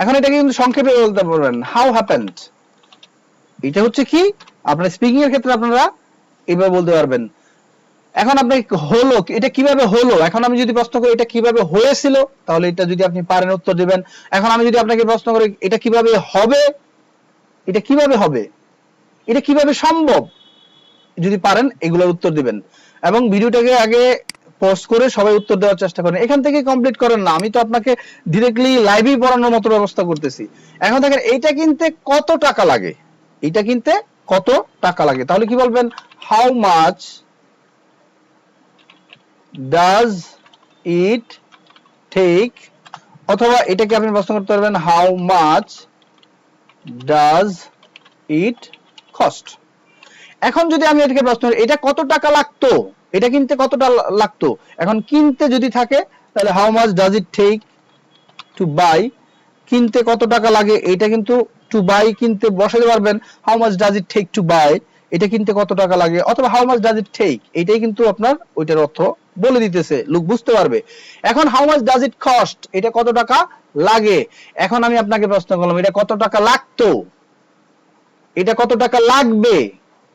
[SPEAKER 1] এখন এটাকে কিন্তু সংক্ষেপে বলতে পারবেন হাউ হ্যাপেন্ড, এটা হচ্ছে কি আপনার স্পিকিং এর ক্ষেত্রে আপনারা এইভাবে বলতে পারবেন। এখন আপনি হলো এটা কিভাবে হলো, এখন আমি যদি প্রশ্ন করি এটা কিভাবে হয়েছিল, তাহলে এটা যদি আপনি পারেন উত্তর দিবেন। এখন আমি যদি আপনাকে প্রশ্ন করি এটা কিভাবে হবে, এটা কিভাবে হবে, এটা কিভাবে সম্ভব, যদি পারেন এগুলোর উত্তর দিবেন। এবং ভিডিওটাকে আগে পজ করে সবাই উত্তর দেওয়ার চেষ্টা করেন, এখান থেকে কমপ্লিট করেন না, আমি তো আপনাকে ডিরেক্টলি লাইভেই পড়ানোর মতো ব্যবস্থা করতেছি। এখন দেখেন এইটা কিনতে কত টাকা লাগে, এটা কিনতে কত টাকা লাগে, তাহলে কি বলবেন how much does it take, অথবা এটাকে আপনি প্রশ্ন করতে পারবেন how much does it cost. এখন যদি আমি এটাকে প্রশ্ন করি এটা কত টাকা লাগতো, এটা কিনতে কতটা লাগতো, এখন কিনতে যদি থাকে তাহলে how much does it take to buy, কিনতে কত টাকা লাগে, এটা কিন্তু টু বাই কিনতে বসাতে পারবেন how much does it take to buy, এটা কিনতে কত টাকা লাগে, অথবা how much does it take, এটাই কিন্তু আপনার ওইটার অর্থ বলে দিতেছে, লোক বুঝতে পারবে। এখন how much does it cost, এটা কত টাকা লাগে, এখন আমি আপনাকে প্রশ্ন করলাম এটা কত টাকা লাগতো, এটা কত টাকা লাগবে,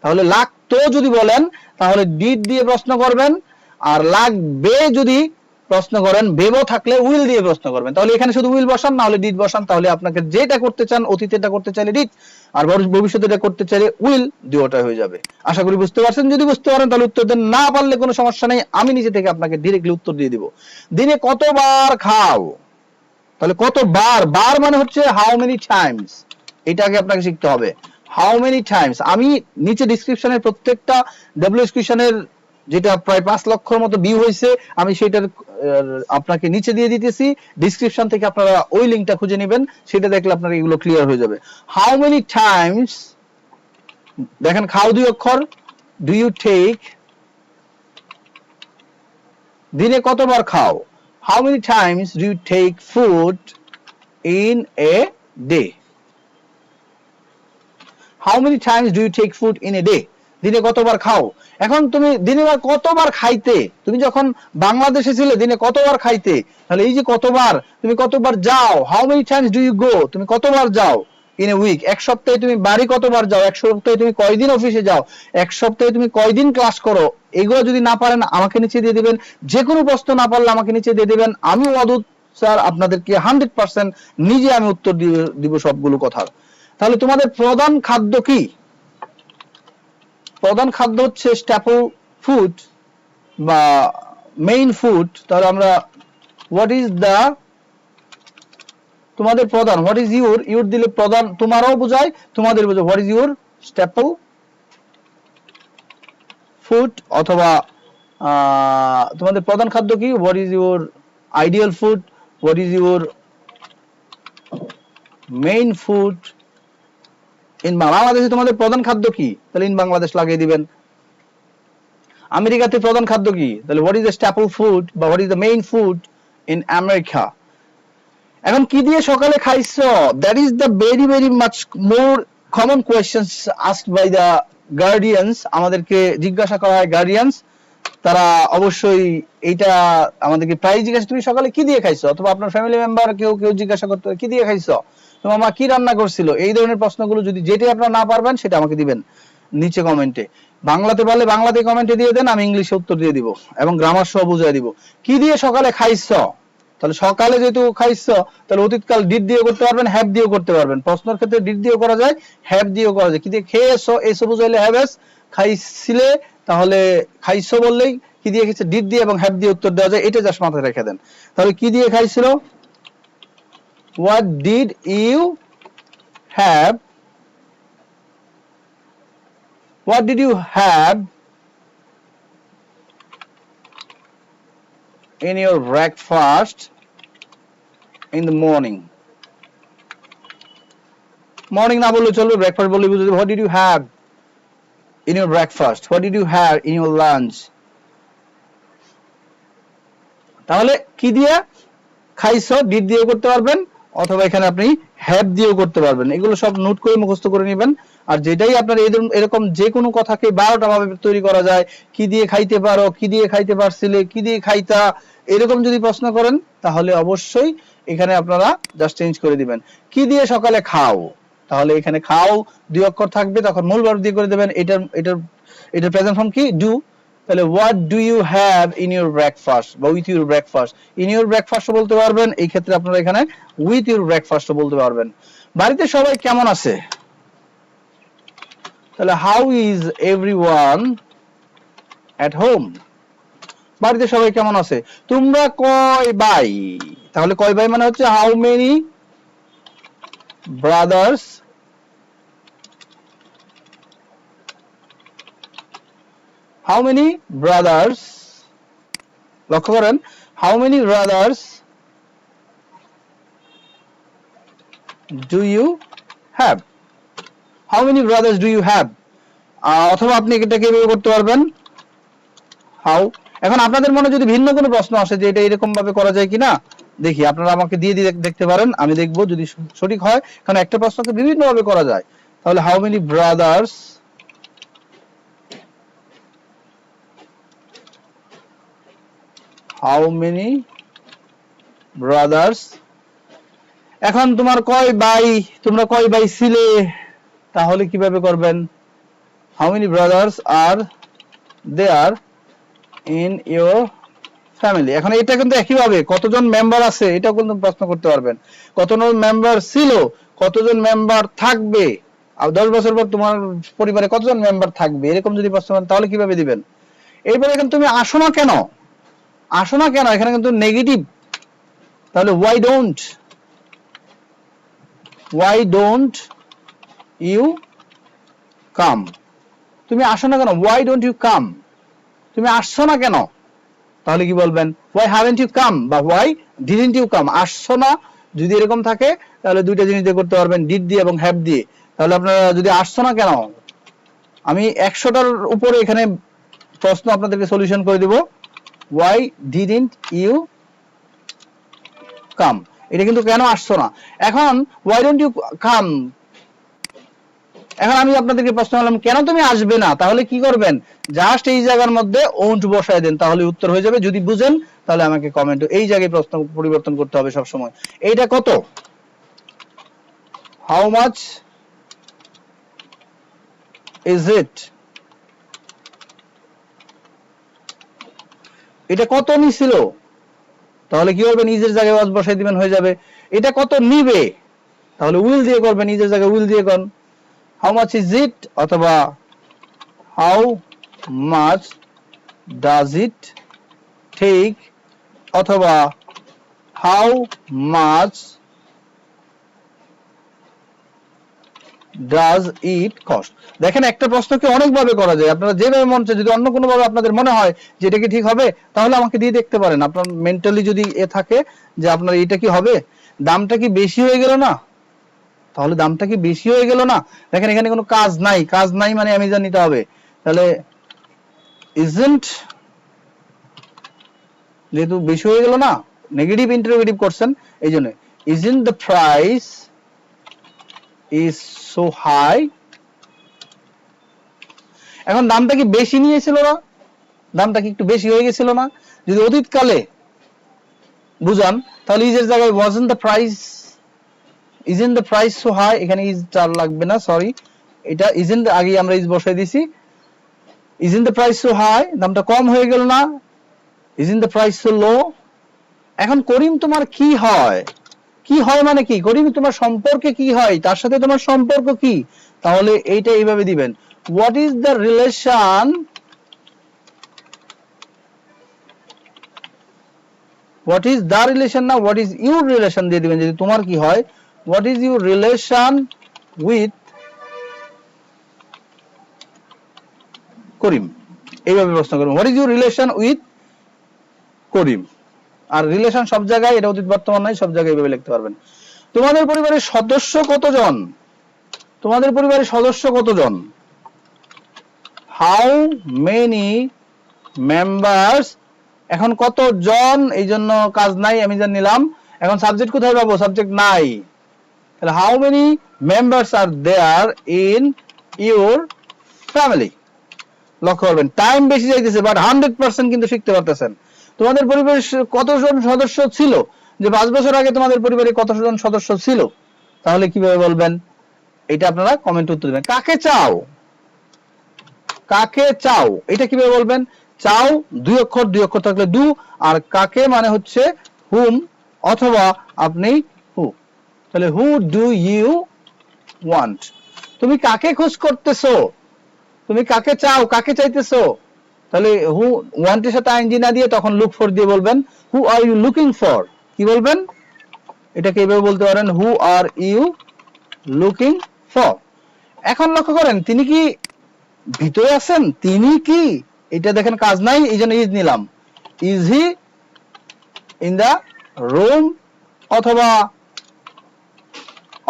[SPEAKER 1] তাহলে লাগতো যদি বলেন তাহলে ডিড দিয়ে প্রশ্ন করবেন, আর লাগবে যদি প্রশ্ন করেন বেবো থাকলে উইল দিয়ে প্রশ্ন করবেন। তাহলে এখানে শুধু উইল বসান, না হলে ডিড বসান, তাহলে আপনাকে যেটা করতে চান অতীতে এটা করতে চাইলে ডিড, আর ভবিষ্যতে এটা করতে চাইলে উইল দিয়ে ওটা হয়ে যাবে। আশা করি বুঝতে পারছেন, যদি বুঝতে পারেন তাহলে উত্তর দেন, না পারলে কোনো সমস্যা নেই, আমি নিজে থেকে আপনাকে ডিরেক্টলি উত্তর দিয়ে দিব। দিনে কতবার খাও, তাহলে কতবার, বার মানে হচ্ছে হাউ মেনি টাইমস, এটাকে আপনাকে শিখতে হবে হাউ মেনি টাইমস। আমি নিচে ডেসক্রিপশনের প্রত্যেকটা ডব্লিউএস কোশ্চেনের যেটা প্রায় 5 লক্ষর মতো ভিউ হয়েছে, আমি সেটার আপনাকে নিচে দিয়ে দিতেছি, ডেসক্রিপশন থেকে আপনারা ওই লিংকটা খুঁজে নেবেন, সেটা দেখলে আপনার এগুলো ক্লিয়ার হয়ে যাবে। হাউ মেনি টাইমস, দেখেন খাও 2 অক্ষর, ডু ইউ টেক, দিনে কতবার খাও, how many times do you take food in a day, how many times do you take food in a day, দিনে কতবার খাও। এখন তুমি দিনে কতবার খাইতে, তুমি যখন বাংলাদেশে ছিলে দিনে কতবার খাইতে, তাহলে এই যে কতবার, তুমি কতবার যাও, how many times do you go, তুমি কতবার যাও ইন এ উইক, এক সপ্তাহে তুমি বাড়ি কতবার যাও, এক সপ্তাহে তুমি কয়দিন অফিসে যাও, এক সপ্তাহে তুমি কয়দিন ক্লাস করো, এগুলো যদি না পারেন আমাকে নিচে দিয়ে দিবেন, যে কোনো প্রশ্ন না পারলে আমাকে নিচে দিয়ে দিবেন, আমি ওয়াদুদ স্যার আপনাদেরকে 100% নিজে আমি উত্তর দিব সবগুলো কথার। তাহলে তোমাদের প্রধান খাদ্য কি, প্রধান খাদ্য হচ্ছে স্ট্যাপল ফুড বা মেইন ফুড, তাহলে আমরা হোয়াট ইজ দা, তোমাদের প্রধান, হোয়াট ইজ ইউর, ইউর দিলে প্রধান তোমারও বোঝায় তোমাদের বোঝায়, what is your staple food, অথবা তোমাদের প্রধান খাদ্য কি, what is your ideal food, what is your main food in বাংলাদেশে, তোমাদের প্রধান খাদ্য কি, তাহলে ইন বাংলাদেশ লাগিয়ে দিবেন। আমেরিকাতে প্রধান খাদ্য কি, তাহলে what is the staple food বা what is the main food in America. এখন কি দিয়ে সকালে খাইছো, that is the very very much more common questions asked by the guardians, আমাদেরকে জিজ্ঞাসা করা হয় গার্ডিয়ানস, তারা অবশ্যই এইটা আমাদেরকে প্রায় জিজ্ঞাসা তুমি সকালে কি দিয়ে খাইছো, অথবা আপনার ফ্যামিলি মেম্বার কেউ কেউ জিজ্ঞাসা করতে কি দিয়ে খাইছো, তোমার মা কি রান্না করছিল, এই ধরনের প্রশ্নগুলো যদি যেটাই আপনারা না পারবেন সেটা আমাকে দিবেন নিচে কমেন্টে, বাংলাতে পারলে বাংলাতে কমেন্টে দিয়ে দেন, আমি ইংলিশে উত্তর দিয়ে দিব এবং গ্রামার সহ বুঝিয়ে দিব। কি দিয়ে সকালে খাইছো, তাহলে সকালে যেহেতু খাইছো তাহলে অতীতকাল ডিড দিয়ে করতে পারবেন, হ্যাভ দিয়েও করতে পারবেন, প্রশ্নের ক্ষেত্রে ডিড দিয়েও করা যায়, হ্যাভ দিয়েও করা যায়। কি দিয়ে খেয়েছো, এসো বুঝাইলে হ্যাভ এস, খাইছিলে তাহলে খাইছো বললেই, কি কি দিয়ে খাইছে, ডিড দিয়ে এবং হ্যাভ দিয়ে উত্তর দেওয়া যায়, এটা জাস্ট মাথায় রেখে দেন। তাহলে কি দিয়ে খাইছিল, what did you have, what did you have in your breakfast in the morning. Morning না বললে চলবে, ব্রেকফাস্ট বললে বুঝতে, what did you have in your breakfast, what did you have in your lunch. তাহলে কি দিয়ে খাইছো, ডিড দিয়েও করতে পারবেন অথবা এখানে আপনি হ্যাভ দিয়েও করতে পারবেন। এগুলো সব নোট করে মুখস্থ করে নেবেন। আর যেটাই আপনার এরকম যে কোনো কথাকে 12টা ভাবে তৈরি করা যায়, কি দিয়ে খাইতে পারো, কি দিয়ে খাইতে পারছিলে, কি দিয়ে খাইতা, এরকম যদি প্রশ্ন করেন তাহলে অবশ্যই এখানে আপনারা জাস্ট চেঞ্জ করে দিবেন। কি দিয়ে সকালে খাও, তাহলে এখানে খাও দুই অক্ষর থাকবে, তখন মূল ভার্ব দিয়ে করে দেবেন। এটার প্রেজেন্ট ফর্ম কি, ডু। তাহলে what do you have in your breakfast বা with your breakfast, in your breakfast বলতে পারবেন, এই ক্ষেত্রে আপনারা এখানে উইথ ইউর ব্রেকফাস্ট বলতে পারবেন। বাড়িতে সবাই কেমন আছে, তাহলে how is everyone at home, বাড়িতে সবাই কেমন আছে। তোমরা কয় ভাই, তাহলে কয় ভাই মানে হচ্ছে how many brothers, how many brothers, লক্ষ্য করেন how many brothers do you have, how many brothers do you have. অথবা আপনি এটাকে এভাবে করতে পারবেন, হাউ। এখন আপনাদের মনে যদি ভিন্ন কোনো প্রশ্ন আসে যে এটা এরকম ভাবে করা যায় কিনা, দেখি আপনারা আমাকে দিয়ে দেখতে পারেন, আমি দেখবো যদি সঠিক হয়, কারণ একটা প্রশ্নকে বিভিন্ন ভাবে করা যায়। তাহলে how many brothers how many brothers, এখন তোমার কয় ভাই, তোমরা কয় ভাই ছিলে, তাহলে কিভাবে করবেন, how many brothers are there in your family. এখন এটা কিন্তু একইভাবে কতজন মেম্বার আছে এটাও কিন্তু প্রশ্ন করতে পারবেন, কতজন মেম্বার ছিল, কতজন মেম্বার থাকবে, আর 10 বছর পর তোমার পরিবারে কতজন মেম্বার থাকবে, এরকম যদি প্রশ্ন করেন তাহলে কিভাবে দিবেন। এইবারে কিন্তু তুমি আসো না কেন, আসো না কেন এখানে কিন্তু নেগেটিভ, তাহলে why don't you come, তুমি আসো না কেন, why don't you come, তুমি আসছো না কেন, তাহলে কি বলবেন, why haven't you come বা why didn't you come, আসছো না যদি এরকম থাকে তাহলে দুইটা জিনিস দিয়ে করতে পারবেন, did দিয়ে এবং have দিয়ে। তাহলে আপনারা যদি আসছো না কেন, আমি 100টার উপরে এখানে প্রশ্ন আপনাদেরকে সলিউশন করে দিব, why didn't you come, এটা কিন্তু কেন আসছো না। এখন why don't you come, এখন আমি আপনাদেরকে প্রশ্ন করলাম কেন তুমি আসবে না, তাহলে কি করবেন, জাস্ট এই জায়গার মধ্যে ওন্ট বসায় দেন, তাহলে উত্তর হয়ে যাবে। যদি বুঝেন তাহলে আমাকে কমেন্ট, এই জায়গায় প্রশ্ন পরিবর্তন করতে হবে সব সময়। এইটা কত, হাউ মাচ ইজ ইট, এটা কত নিছিল, তাহলে কি করবেন, নিজের জায়গায় ওয়াজ বসাই দিবেন, হয়ে যাবে। এটা কত নিবে, তাহলে উইল দিয়ে করবেন, নিজের জায়গায় উইল দিয়ে করেন, হাউ মাচ ইজ ইট অথবা how much does it take অথবা how much does it cost. দেখেন একটা প্রশ্নকে অনেকভাবে করা যায়, আপনারা যেভাবে মন চায়, যদি অন্য কোনো ভাবে আপনাদের মনে হয় যে এটা কি ঠিক হবে তাহলে আমাকে দিয়ে দেখতে পারেন। আপনার মেন্টালি যদি এ থাকে যে আপনার এটা কি হবে, দামটা কি বেশি হয়ে গেল না, তাহলে দামটা কি বেশি হয়ে গেল না। দেখেন এখানে কোনো কাজ নাই, কাজ নাই মানে অ্যামাজন নিতে হবে, তাহলে isn't, যেহেতু বেশি হয়ে গেল না, নেগেটিভ ইন্টারোগেটিভ করছেন এই জন্য, isn't the price is so high, এখন দামটা কি বেশি নিয়েছিল না, দামটা কি একটু বেশি হয়ে গেছিল না। যদি অতীতকালে বুঝান তাহলে ইজের জায়গায় wasn't the price, isn't the price so high, এখানে ইজ চার লাগবে না, সরি, এটা isn't আগে আমরা ইজ বসাই দিছি, isn't the price so high, দামটা কম হয়ে গেল না, isn't the price so low। এখন করিম তোমার কি হয়, কি হয় মানে কি, করিম তোমার সম্পর্কে কি হয়, তার সাথে তোমার সম্পর্ক কি, তাহলে এইটা এইভাবে দিবেন, what is the relation what is the relation না, হোয়াট ইজ ইউর রিলেশন দিয়ে দিবেন যদি তোমার কি হয়, what is your relation with Karim, এইভাবে প্রশ্ন করবেন, what is your relation with Karim. আর রিলেশন সব জায়গায়, এটা অতীত বর্তমান নাই, সব জায়গায় এইভাবে লিখতে পারবেন। তোমাদের পরিবারের সদস্য কতজন, তোমাদের পরিবারের সদস্য কতজন, হাউ মেনি মেম্বার্স, এখন কতজন, এই জন্য কাজ নাই আমি যা নিলাম। এখন সাবজেক্ট কোথায় পাবো, সাবজেক্ট নাই, তাহলে how many members are there in your family. লক্ষ্য করবেন টাইম বেশি যাইতেছে, বাট 100% কিন্তু শিখতে পারতেছেন। তোমাদের পরিবারে কতজন সদস্য ছিল, যে 5 বছর আগে তোমাদের পরিবারে কতজন সদস্য ছিল, তাহলে কিভাবে বলবেন, এটা আপনারা কমেন্ট উত্তর দিবেন। কাকে চাও, কাকে চাও, এটা কিভাবে বলবেন, চাও 2 অক্ষর, 2 অক্ষর থাকলে ডু, আর কাকে মানে হচ্ছে হুম, অথবা আপনি হু, তাহলে হু ডু ইউ ওয়ান্ট, তুমি কাকে খোঁজ করতেছো, তুমি কাকে চাও, কাকে চাইতেছো, তাহলে হু ওয়ান্টের সাথে আইএনজি না দিয়ে তখন লুক ফর দিয়ে বলবেন, হু আর ইউ লুকিং ফর, কি বলবেন, এটাকে এইভাবে বলতে পারেন, who are you looking for. এখন লক্ষ্য করেন তিনি কি ভিতরে আছেন, তিনি কি, এটা দেখেন কাজ নাই, এই জন্য ইজ নিলাম, is he in the room, অথবা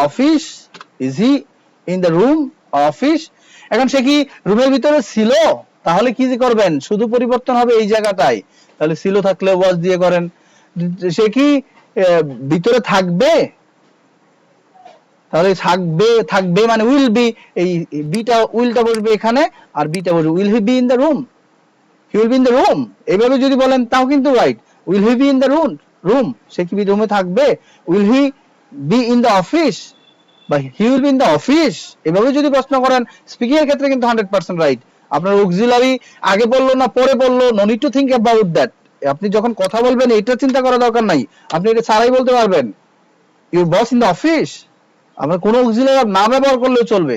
[SPEAKER 1] office, is he in the room office. এখন সে কি রুমের ভিতরে ছিল, তাহলে কি করবেন, শুধু পরিবর্তন হবে এই জায়গাটায়, তাহলে ছিল থাকলে ওয়াজ দিয়ে করেন। সে কি ভিতরে থাকবে, তাহলে থাকবে, থাকবে মানে উইল বি, এই বিটা উইলটা বসবে এখানে, আর বিটা বসবে, will he be in the room, he will be in the room, এইভাবে যদি বলেন তাও কিন্তু right, will he be in the room, room, সে কি রুমে থাকবে, will he be in the office, বা he will be in the office, এভাবে যদি প্রশ্ন করেন স্পিকিং এর ক্ষেত্রে কিন্তু 100% রাইট। আপনার অক্সিলারি আগে বললো না পরে বললো, no need to think about that, আপনি যখন কথা বলবেন এটা চিন্তা করা দরকার নাই, আপনি এটা ছাড়াই বলতে পারবেন, your boss in the office, আপনার কোনো অক্সিলারি না ব্যবহার করলেও চলবে।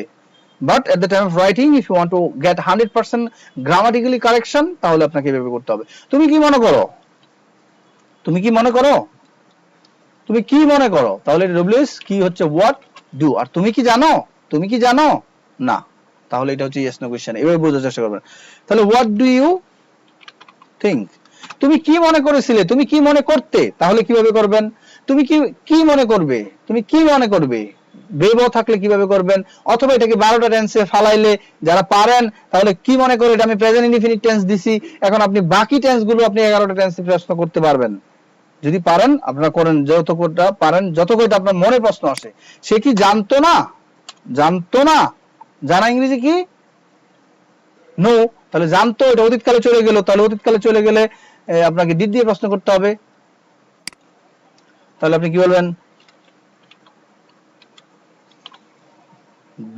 [SPEAKER 1] But at the time of writing if you want to get 100% grammatically correction, তাহলে আপনাকে এভাবে করতে হবে। তুমি কি মনে করো, তুমি কি মনে করো, তুমি কি মনে করো, তাহলে ডব্লিউএস কি হচ্ছে হোয়াট ডু, আর তুমি কি জানো, তুমি কি জানো না, তাহলে এটা হচ্ছে ইয়েস নো কোশ্চেন, এভাবে বোঝার চেষ্টা করবেন। তাহলে হোয়াট ডু ইউ থিংক, তুমি কি মনে করেছিলে, তুমি কি মনে করতে, তাহলে কিভাবে করবেন, তুমি কি কি মনে করবে, তুমি কি মনে করবে, বেব থাকলে কিভাবে করবেন, অথবা এটাকে 12টা টেন্সে ফালাইলে যারা পারেন তাহলে কি মনে করে, এটা আমি প্রেজেন্ট ইনডিফিনিট টেন্স দিছি, এখন আপনি বাকি টেন্স গুলো আপনি 11টা টেন্সে প্রশ্ন করতে পারবেন, যদি পারেন আপনারা করেন, যত কটা পারেন, যত কটা আপনার মনে প্রশ্ন আসে। সে কি জানতো না, জানতো না, জানা ইংরেজি কি নো, তাহলে জানতো, এটা অতীতকালে চলে গেল, তাহলে অতীতকালে চলে গেলে আপনাকে ডিড দিয়ে প্রশ্ন করতে হবে, তাহলে আপনি কি বলবেন,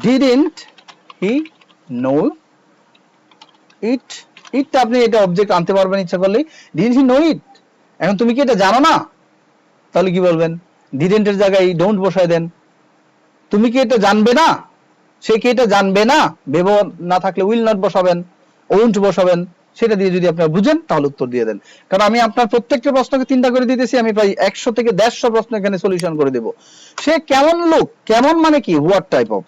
[SPEAKER 1] didn't he know it, ইটটা আপনি এটা অবজেক্ট আনতে পারবেন ইচ্ছা করলে, didn't he know it, এখন তুমি কি এটা জানো না, তাহলে কি বলবেন, didn't এর জায়গায় don't বসায় দেন, তুমি কি এটা জানবে না, সে কি এটা জানবে না, ব্যবহার না থাকলে উইল নট বসাবেন, ওন্ট বসাবেন, সেটা দিয়ে যদি আপনারা বুঝেন তাহলে উত্তর দিয়ে দেন। কারণ আমি আপনার প্রত্যেকটা প্রশ্নকে 3টা করে দিতেছি, আমি প্রায় 100 থেকে 150 প্রশ্ন এখানে সলিউশন করে দেব। সে কেমন লোক, কেমন মানে কি, হোয়াট টাইপ অফ,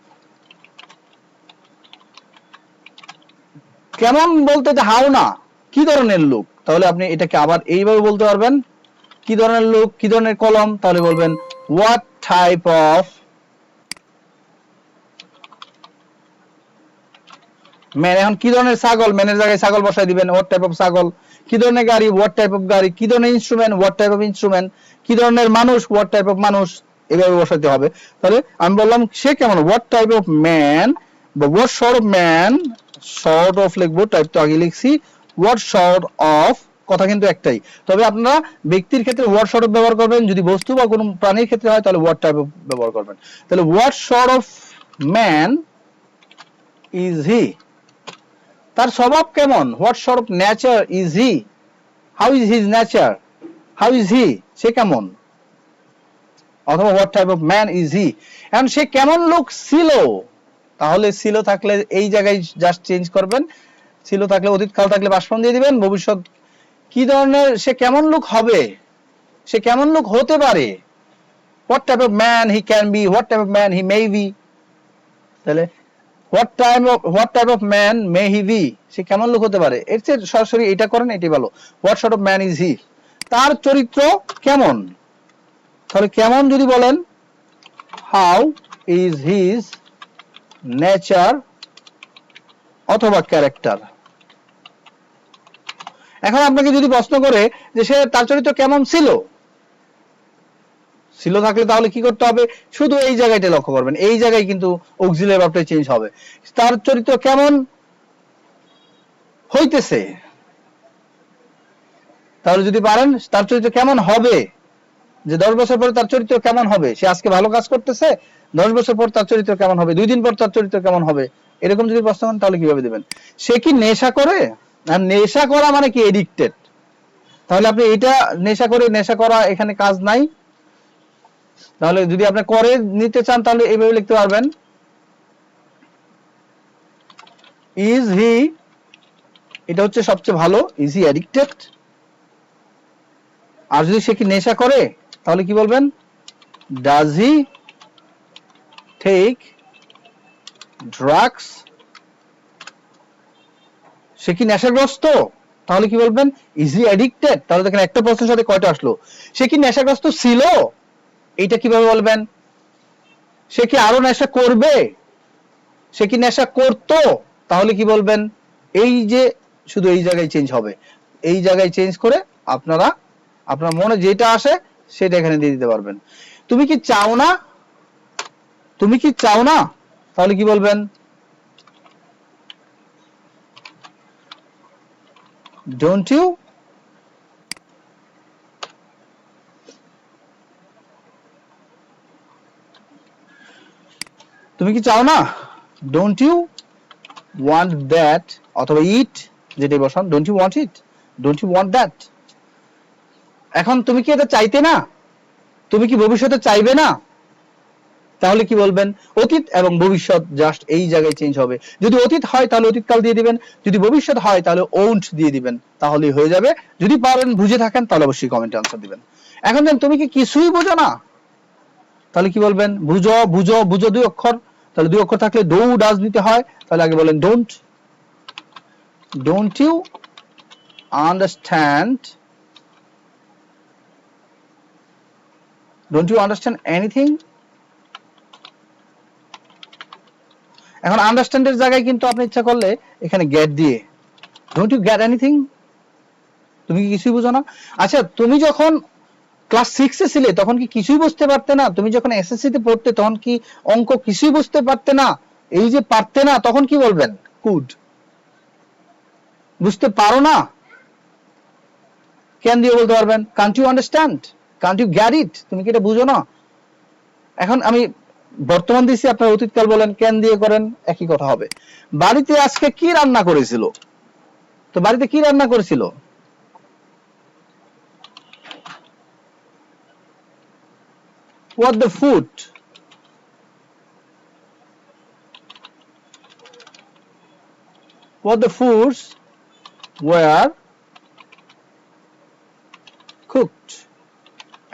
[SPEAKER 1] কেমন বলতে হাও না, কি ধরনের লোক, তাহলে আপনি এটাকে আবার এইভাবে বলতে পারবেন, কি ধরনের লোক, কি ধরনের কলম, তাহলে বলবেন হোয়াট টাইপ অফ ম্যান, এখন কি ধরনের ছাগল, ম্যানের জায়গায় ছাগল বসাই দিবেন, হোয়াট টাইপ অফ ছাগল, কি ধরনের গাড়ি, হোয়াট টাইপ অফ গাড়ি, কি ধরনের instrument, what type of instrument, কি ধরনের মানুষ, হোয়াট টাইপ অফ মানুষ, এভাবে বসাতে হবে। তাহলে আমি বললাম সে কেমন, হোয়াট টাইপ অফ ম্যান, বা what sort of man, short of লিখবো, টাইপ তো আগে লিখছি, হোয়াট শর্ট অফ, কথা কিন্তু একটাই, তবে আপনারা ব্যক্তির ক্ষেত্রে হোয়াট শর্ট অফ ব্যবহার করবেন, যদি বস্তু বা কোনো প্রাণীর ক্ষেত্রে হয় তাহলে হোয়াট টাইপ অফ ব্যবহার করবেন। তাহলে what sort of man is he, তার স্বভাব কেমন, what sort of nature is he, how is his nature, how is he, সে কেমন, অথবা what type of man is he. এখন সে কেমন লোক ছিল, তাহলে ছিল থাকলে এই জায়গায় জাস্ট চেঞ্জ করবেন, ছিল থাকলে অতীত কাল থাকলে পাস্ট ফর্ম দিয়ে দিবেন, ভবিষ্যৎ কি ধরনের, সে কেমন লোক হবে, সে কেমন লোক হতে পারে, what type of man he can be, what type of man he may be। তাহলে what type of man may he be, সে কেমন লোক হতে পারে, এর চেয়ে সরাসরি এটা করেন, এটাই ভালো। what sort of man is he, তার চরিত্র কেমন। তাহলে কেমন যদি বলেন how is his nature অথবা ক্যারেক্টার। এখন আপনাকে যদি প্রশ্ন করে যে সে তার চরিত্র কেমন ছিল, ছিল থাকলে তাহলে কি করতে হবে, শুধু এই জায়গাটা লক্ষ্য করবেন, এই জায়গায় কিন্তু অক্সিলারি ভার্বটা চেঞ্জ হবে। তার চরিত্র কেমন হইতেছে, তাহলে যদি পারেন তার চরিত্র কেমন হবে, যে 10 বছর পরে তার চরিত্র কেমন হবে, সে আজকে ভালো কাজ করতেছে, 10 বছর পর তার চরিত্র কেমন হবে, 2 দিন পর তার চরিত্র কেমন হবে, এরকম যদি প্রশ্ন করেন তাহলে কিভাবে দিবেন। সে কি নেশা করে, আর নেশা করা মানে কি এডিক্টেড, তাহলে আপনি এটা নেশা করে, নেশা করা এখানে কাজ নাই, তাহলে যদি আপনি করে নিতে চান তাহলে এইভাবে লিখতে পারবেন ইজ হি, এটা হচ্ছে সবচেয়ে ভালো, ইজ হি অ্যাডিক্টেড। আর যদি সে কি নেশা করে তাহলে কি বলবেন, ডাজ হি টেক ড্রাগস, সে কি নেশাগ্রস্ত, তাহলে কি বলবেন ইজ হি অ্যাডিক্টেড। তাহলে দেখেন একটা প্রশ্নের সাথে কয়টা আসলো, সে কি নেশাগ্রস্ত ছিল, এইটা কিভাবে বলবেন, সে কি আরো নেশা করবে, সে কি নেশা করতো, তাহলে কি বলবেন, এই যে শুধু এই জায়গায় চেঞ্জ হবে, এই জায়গায় চেঞ্জ করে আপনারা আপনার মনে যেটা আসে সেটা এখানে দিয়ে দিতে পারবেন। তুমি কি চাও না, তুমি কি চাও না, তাহলে কি বলবেন ডোন্ট ইউ, তুমি কি চাও না, ডোন্ট ইউ ওয়ান্ট দ্যাট, অথবা ইট যেটাই বসান, don't you want it, don't you want that. এখন তুমি কি এটা চাইতে না, তুমি কি ভবিষ্যতে চাইবে না, তাহলে কি বলবেন অতীত এবং ভবিষ্যৎ জাস্ট এই জায়গায় চেঞ্জ হবে। যদি অতীত হয় তাহলে অতীতকাল দিয়ে দিবেন, যদি ভবিষ্যৎ হয় তাহলে ওন্ট দিয়ে দিবেন, তাহলেই হয়ে যাবে। যদি পারেন বুঝে থাকেন তাহলে অবশ্যই কমেন্টে আনসার দিবেন। এখন দেন তুমি কি কিছুই বোঝো না, তাহলে কি বলবেন বুঝো, বুঝো, বুঝো 2 অক্ষর, তাহলে 2 অক্ষর থাকলে ডু ডাজ দিতে হয়, তাহলে আগে বলেন don't, don't you understand, don't you understand anything. এখন আন্ডারস্ট্যান্ড এর জায়গায় কিন্তু আপনি ইচ্ছা করলে এখানে গেট দিয়ে, ডোন্ট ইউ গেট এনিথিং, তুমি কি কিছুই বুঝো না। আচ্ছা তুমি যখন ক্লাস 6 এ ছিলে তখন কি কিছুই বুঝতে পারতে না, তুমি যখন এসএসসি তে পড়তে তখন কি অঙ্ক কিছুই বুঝতে পারতে না, এই যে পারতে না তখন কি বলবেন কুড, বুঝতে পারো না, ক্যান দিয়ে বলতে পারবেন can't you understand, can't you get it, তুমি কি এটা বুঝো না। এখন আমি বর্তমান দিছি, আপনার অতীতকাল বলেন, ক্যান দিয়ে করেন, একই কথা হবে। বাড়িতে আজকে কি রান্না করেছিল, তো বাড়িতে কি রান্না করেছিল, what the food, what the foods were cooked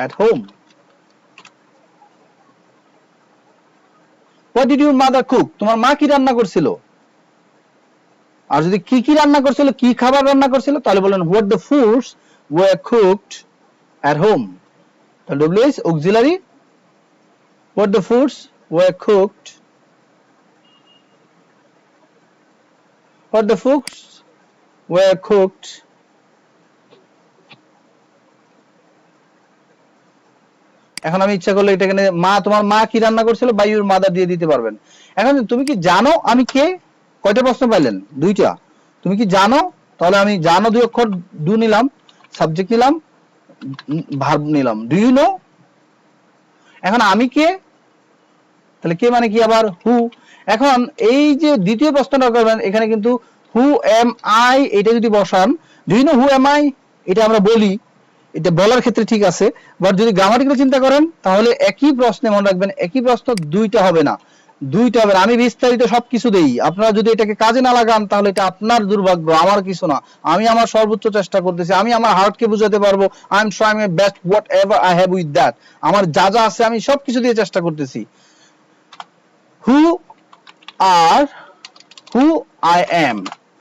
[SPEAKER 1] at home, what did your mother cook, তোমার মা কি রান্না করছিল। আর যদি কি কি রান্না করছিল, কি খাবার রান্না করছিল, তাহলে বলেন what the foods were cooked at home, তাহলে WH auxiliary, what the foods were cooked, what the foods were cooked এখন আমি ইচ্ছা করলে এটা এখানে মা, তোমার মা কি রান্না করছিল বাই ইউর মাদার দিয়ে দিতে পারবেন। এখন তুমি কি জানো আমি কে, কয়টা প্রশ্ন পাইলেন, 2টা। তুমি কি জানো, তাহলে আমি জানো 2 অক্ষর, ডু নিলাম, সাবজেক্ট নিলাম, ভার্ব নিলাম, ডু ইউ নো। এখন আমি কে, তাহলে কে মানে কি আবার হু। এখন এই যে দ্বিতীয় প্রশ্নটা করবেন, এখানে কিন্তু হু এম আই এটা যদি বসান, do you know who am I, এটা আমরা বলি, এটা বলার ক্ষেত্রে ঠিক আছে, বাট যদি গ্রামাটিক্যাল চিন্তা করেন তাহলে একই প্রশ্নে মনে রাখবেন, একই প্রশ্ন 2টা হবে না, দুইটা হবে। আমি বিস্তারিত সবকিছু দেই, আপনারা যদি এটাকে কাজে না লাগান তাহলে এটা আপনার দুর্ভাগ্য, আমার কিছু না। আমি আমার সর্বোচ্চ চেষ্টা করতেছি, আমি আমার হার্টকে বুঝাতে পারবো I am trying my best what ever I have with that. আমার যা যা আছে আমি সবকিছু দিয়ে চেষ্টা করতেছি। হু আর হু আই এম,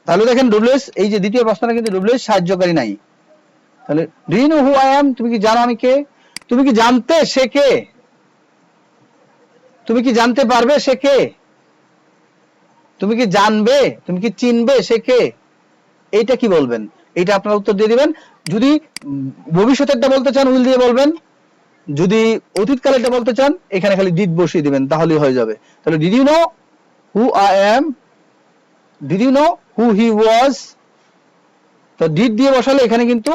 [SPEAKER 1] তাহলে দেখেন ডব্লিউএস, এই যে দ্বিতীয় প্রশ্নটা কিন্তু ডব্লিউএস সাহায্যকারী নাই। তাহলে do you know who I am, তুমি কি জানো আমি কে? তুমি কি জানতে সে কে? তুমি কি জানতে পারবে সে কে? তুমি কি জানবে, তুমি কি চিনবে সে কে? এইটা কি বলবেন? এইটা আপনারা উত্তর দিয়ে দিবেন। যদি ভবিষ্যতেরটা বলতে চান উইল দিয়ে বলবেন, যদি অতীতকালেরটা বলতে চান এখানে খালি ডিড বসিয়ে দিবেন, তাহলেই হয়ে যাবে। তাহলে did you know who I am, did you know who he was, তো ডিড দিয়ে বসালে এখানে কিন্তু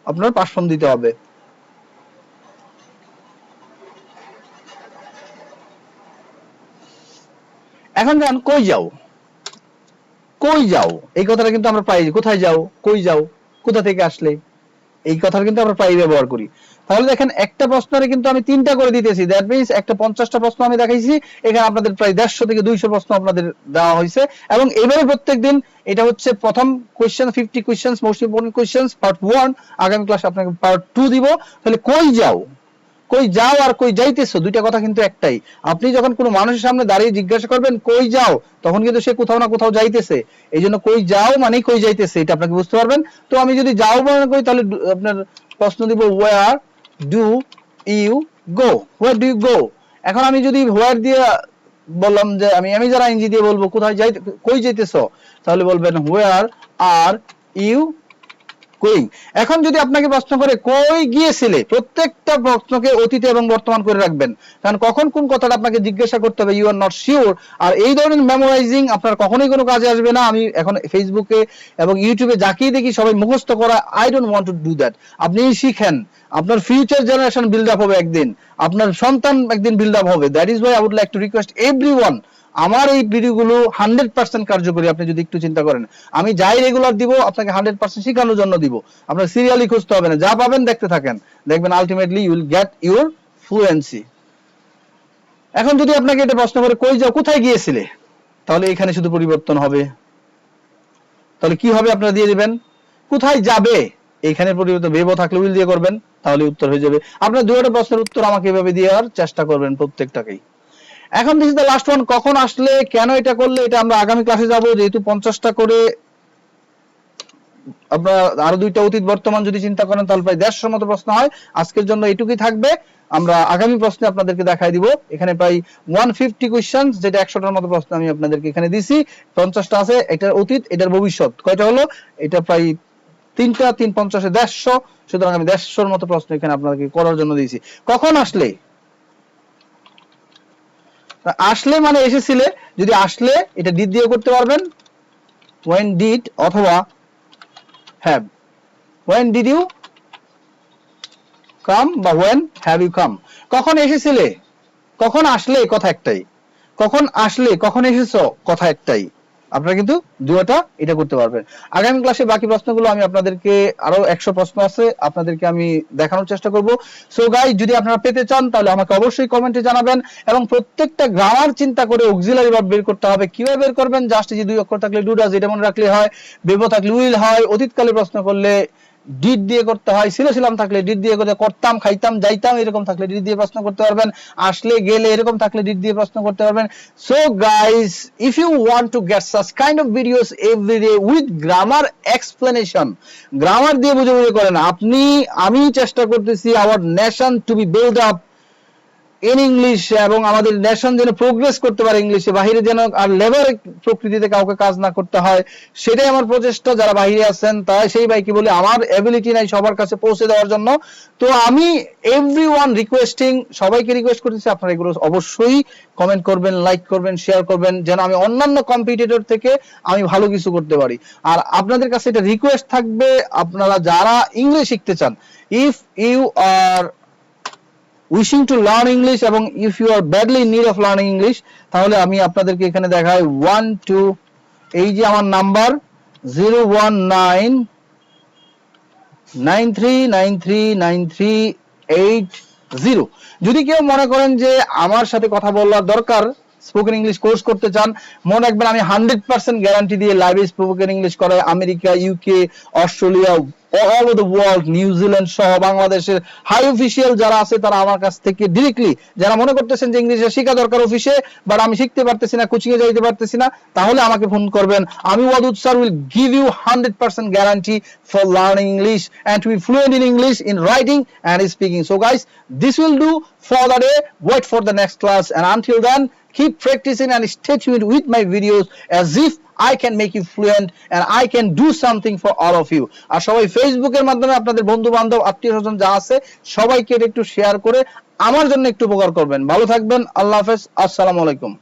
[SPEAKER 1] আপনার পাস্ট ফর্ম দিতে হবে। এখন যান কই যাও, কই যাও, এই কথাটা কিন্তু আমরা প্রায়, কোথায় যাও, কই যাও, কোথা থেকে আসলে, এই কথাটা কিন্তু আমরা প্রায় ব্যবহার করি। তাহলে দেখেন একটা প্রশ্নের কিন্তু আমি 3টা করে দিতেছি, দ্যাট মিন্স একটা 50টা প্রশ্ন আমি দেখাইছি, এখানে আপনাদের প্রায় 150 থেকে 200 প্রশ্ন আপনাদের দেওয়া হয়েছে। এবং এইভাবে প্রত্যেকদিন, এটা হচ্ছে প্রথম question, 50 question most important questions part 1, আগামী ক্লাসে আপনাকে পার্ট 2 দিব। তাহলে কই যাও, কই যাও আর কই যাইতেছো দুইটা কথা কিন্তু একটাই। আপনি যখন কোনো মানুষের সামনে দাঁড়িয়ে জিজ্ঞাসা করবেন কই যাও, তখন কিন্তু সে কোথাও না কোথাও যাইতেছে। এই জন্য কই যাও মানে কই যাইতেছে, এটা আপনাকে বুঝতে পারবেন। তো আমি যদি যাও মনে করি তাহলে আপনার প্রশ্ন দিব where do you go, where do you go. এখন আমি যদি হোয়ার দিয়ে বললাম যে আমি যারা ইংরেজি দিয়ে বলবো কোথায় যাই, কই যাইতেছো, তাহলে বলবেন হোয়ার আর ইউ গোয়িং। এখন যদি আপনাকে প্রশ্ন করে কই গিয়েছিলে, প্রত্যেকটা প্রশ্নকে অতীতে এবং বর্তমান করে রাখবেন, কারণ কখন কোন কথাটা আপনাকে জিজ্ঞাসা করতে হবে ইউ আর নট শিওর। আর এই ধরনের মেমোরাইজিং আপনার কখনোই কোনো কাজে আসবে না। আমি এখন ফেসবুকে এবং ইউটিউবে যাকেই দেখি সবাই মুখস্থ করা, I don't want to do that. আপনি শিখেন, আপনার ফিউচার জেনারেশন বিল্ড আপ হবে একদিন, আপনার সন্তান একদিন বিল্ড আপ হবে। That is why I would like to request everyone, আমার এই ভিডিওগুলো 100% কার্যকরী। আপনি যদি একটু চিন্তা করেন, আমি যাই রেগুলার দিব আপনাকে 100% শেখানোর জন্য দিব। আপনার সিরিয়ালি খুঁজতে হবে না, যা পাবেন দেখতে থাকেন, দেখবেন ultimately you will get your fluency. এখন যদি আপনাকে এটা প্রশ্ন করে কই যাও, কোথায় গিয়েছিলে, তাহলে এখানে শুধু পরিবর্তন হবে। তাহলে কি হবে আপনারা দিয়ে দিবেন, কোথায় যাবে, এইখানে পরিবর্তন, বেবো থাকলে উইল দিয়ে করবেন, তাহলে উত্তর হয়ে যাবে। আপনারা দুটো প্রশ্নের উত্তর আমাকে এভাবে দেওয়ার চেষ্টা করবেন প্রত্যেকটাকেই। এখন দিস দ্য লাস্ট ওয়ান, কখন আসলে, কেন এটা করলে, এটা আমরা আগামী ক্লাসে যাব। যেহেতু 50টা করে আপনারা আরো দুইটা অতীত বর্তমান যদি চিন্তা করেন তাহলে প্রায় 150 মতো প্রশ্ন হয়। আজকের জন্য এটুকুই থাকবে, আমরা আগামী প্রশ্নে আপনাদেরকে দেখাই দিব। এখানে প্রায় 150 কোশ্চেন, যেটা 100টার মতো প্রশ্ন আমি আপনাদেরকে এখানে দিছি। 50টা আছে, এটার অতীত, এটার ভবিষ্যৎ, কয়টা হলো, এটা প্রায় 3টা, 3 50 150, সুতরাং আমি 150-র মতো প্রশ্ন এখানে আপনাদেরকে করার জন্য দিয়েছি। কখন আসলে, আসলে মানে এসেছিলে, যদি আসলে এটা ডিড দিয়ে করতে পারবেন, when did অথবা have, when did you come বা when have you come। কখন এসেছিলে, কখন আসলে, কথা একটাই, কখন আসলে, কখন এসেছো, কথা একটাই। আপনারা কিন্তু দুটোটা এটা করতে পারবেন। আগামী ক্লাসে বাকি প্রশ্নগুলো আমি আপনাদেরকে, আরো 100 প্রশ্ন আছে, আপনাদেরকে আমি দেখানোর চেষ্টা করব। সো গাইস, যদি আপনারা পেতে চান তাহলে আমাকে অবশ্যই কমেন্টে জানাবেন। এবং প্রত্যেকটা গ্রামার চিন্তা করে অক্সিলারি ভার্ব বের করতে হবে। কিভাবে বের করবেন, জাস্ট যে দুই অক্ষর থাকলে ডু ডাজ, এটা মনে রাখলে হয়। বেবো থাকলে উইল হয়। অতীতকালে প্রশ্ন করলে ডিড দিয়ে করতে হয়। ছিলাম থাকলে ডিড দিয়ে করতে, করতাম, খাইতাম, যাইতাম এরকম থাকলে ডিড দিয়ে প্রশ্ন করতে পারবেন। আসলে, গেলে এরকম থাকলে ডিড দিয়ে প্রশ্ন করতে পারবেন। So guys, if you want to get such kind of videos every day with grammar explanation, grammar দিয়ে বুঝে বুঝে করেন আপনি, আমি চেষ্টা করতেছি our nation to be built up in English, এবং আমাদের নেশন যেন প্রোগ্রেস করতে পারে ইংলিশে, বাহিরে যেন আর লেবার প্রকৃতিতে কাউকে কাজ না করতে হয়, সেটাই আমার প্রচেষ্টা। যারা বাহিরে আছেন তাই সেই ভাইকে বলে আমার এবিলিটি নাই সবার কাছে পৌঁছে দেওয়ার জন্য। তো আমি এভরিওয়ান রিকোয়েস্টিং, সবাইকে রিকোয়েস্ট করতেছি আপনারা এগুলো অবশ্যই কমেন্ট করবেন, লাইক করবেন, শেয়ার করবেন, যেন আমি অন্যান্য কম্পিটিটর থেকে আমি ভালো কিছু করতে পারি। আর আপনাদের কাছে এটা রিকোয়েস্ট থাকবে, আপনারা যারা ইংলিশ শিখতে চান, if you are wishing to learn English এবং if you are badly in need of learning English, তাহলে আমি আপনাদেরকে এখানে দেখাই 1 2, এই যে আমার নাম্বার 01993939380। যদি কেউ মনে করেন যে আমার সাথে কথা বলার দরকার, স্পোকেন ইংলিশ কোর্স করতে চান, মনে রাখবেন আমি 100% গ্যারান্টি দিয়ে লাইভে স্পোকেন ইংলিশ করাই America, UK, Australia, all over the world, New Zealand সহ বাংলাদেশের হাই অফিসিয়াল যারা আছে তারা আমার কাছ থেকে ডিরেক্টলি, যারা মনে করতেছেন যে ইংলিশে শেখা দরকার অফিসে, বাট আমি শিখতে পারতেছি না, কোচিং এ যাইতে পারতেছি না, তাহলে আমাকে ফোন করবেন। আমি Wadud sir will give you 100% guarantee for learning English and to be fluent in English in writing and speaking. So guys, this will do for the day. Wait for the next class, and until then, keep practicing and stay tuned with my videos as if I can make you fluent and I can do something for all of you. আর সবাই ফেসবুকের মাধ্যমে আপনাদের বন্ধু বান্ধব আত্মীয় স্বজন যা আছে সবাইকে একটু শেয়ার করে আমার জন্য একটু উপকার করবেন। ভালো থাকবেন, আল্লাহ হাফেজ, আসসালামু আলাইকুম।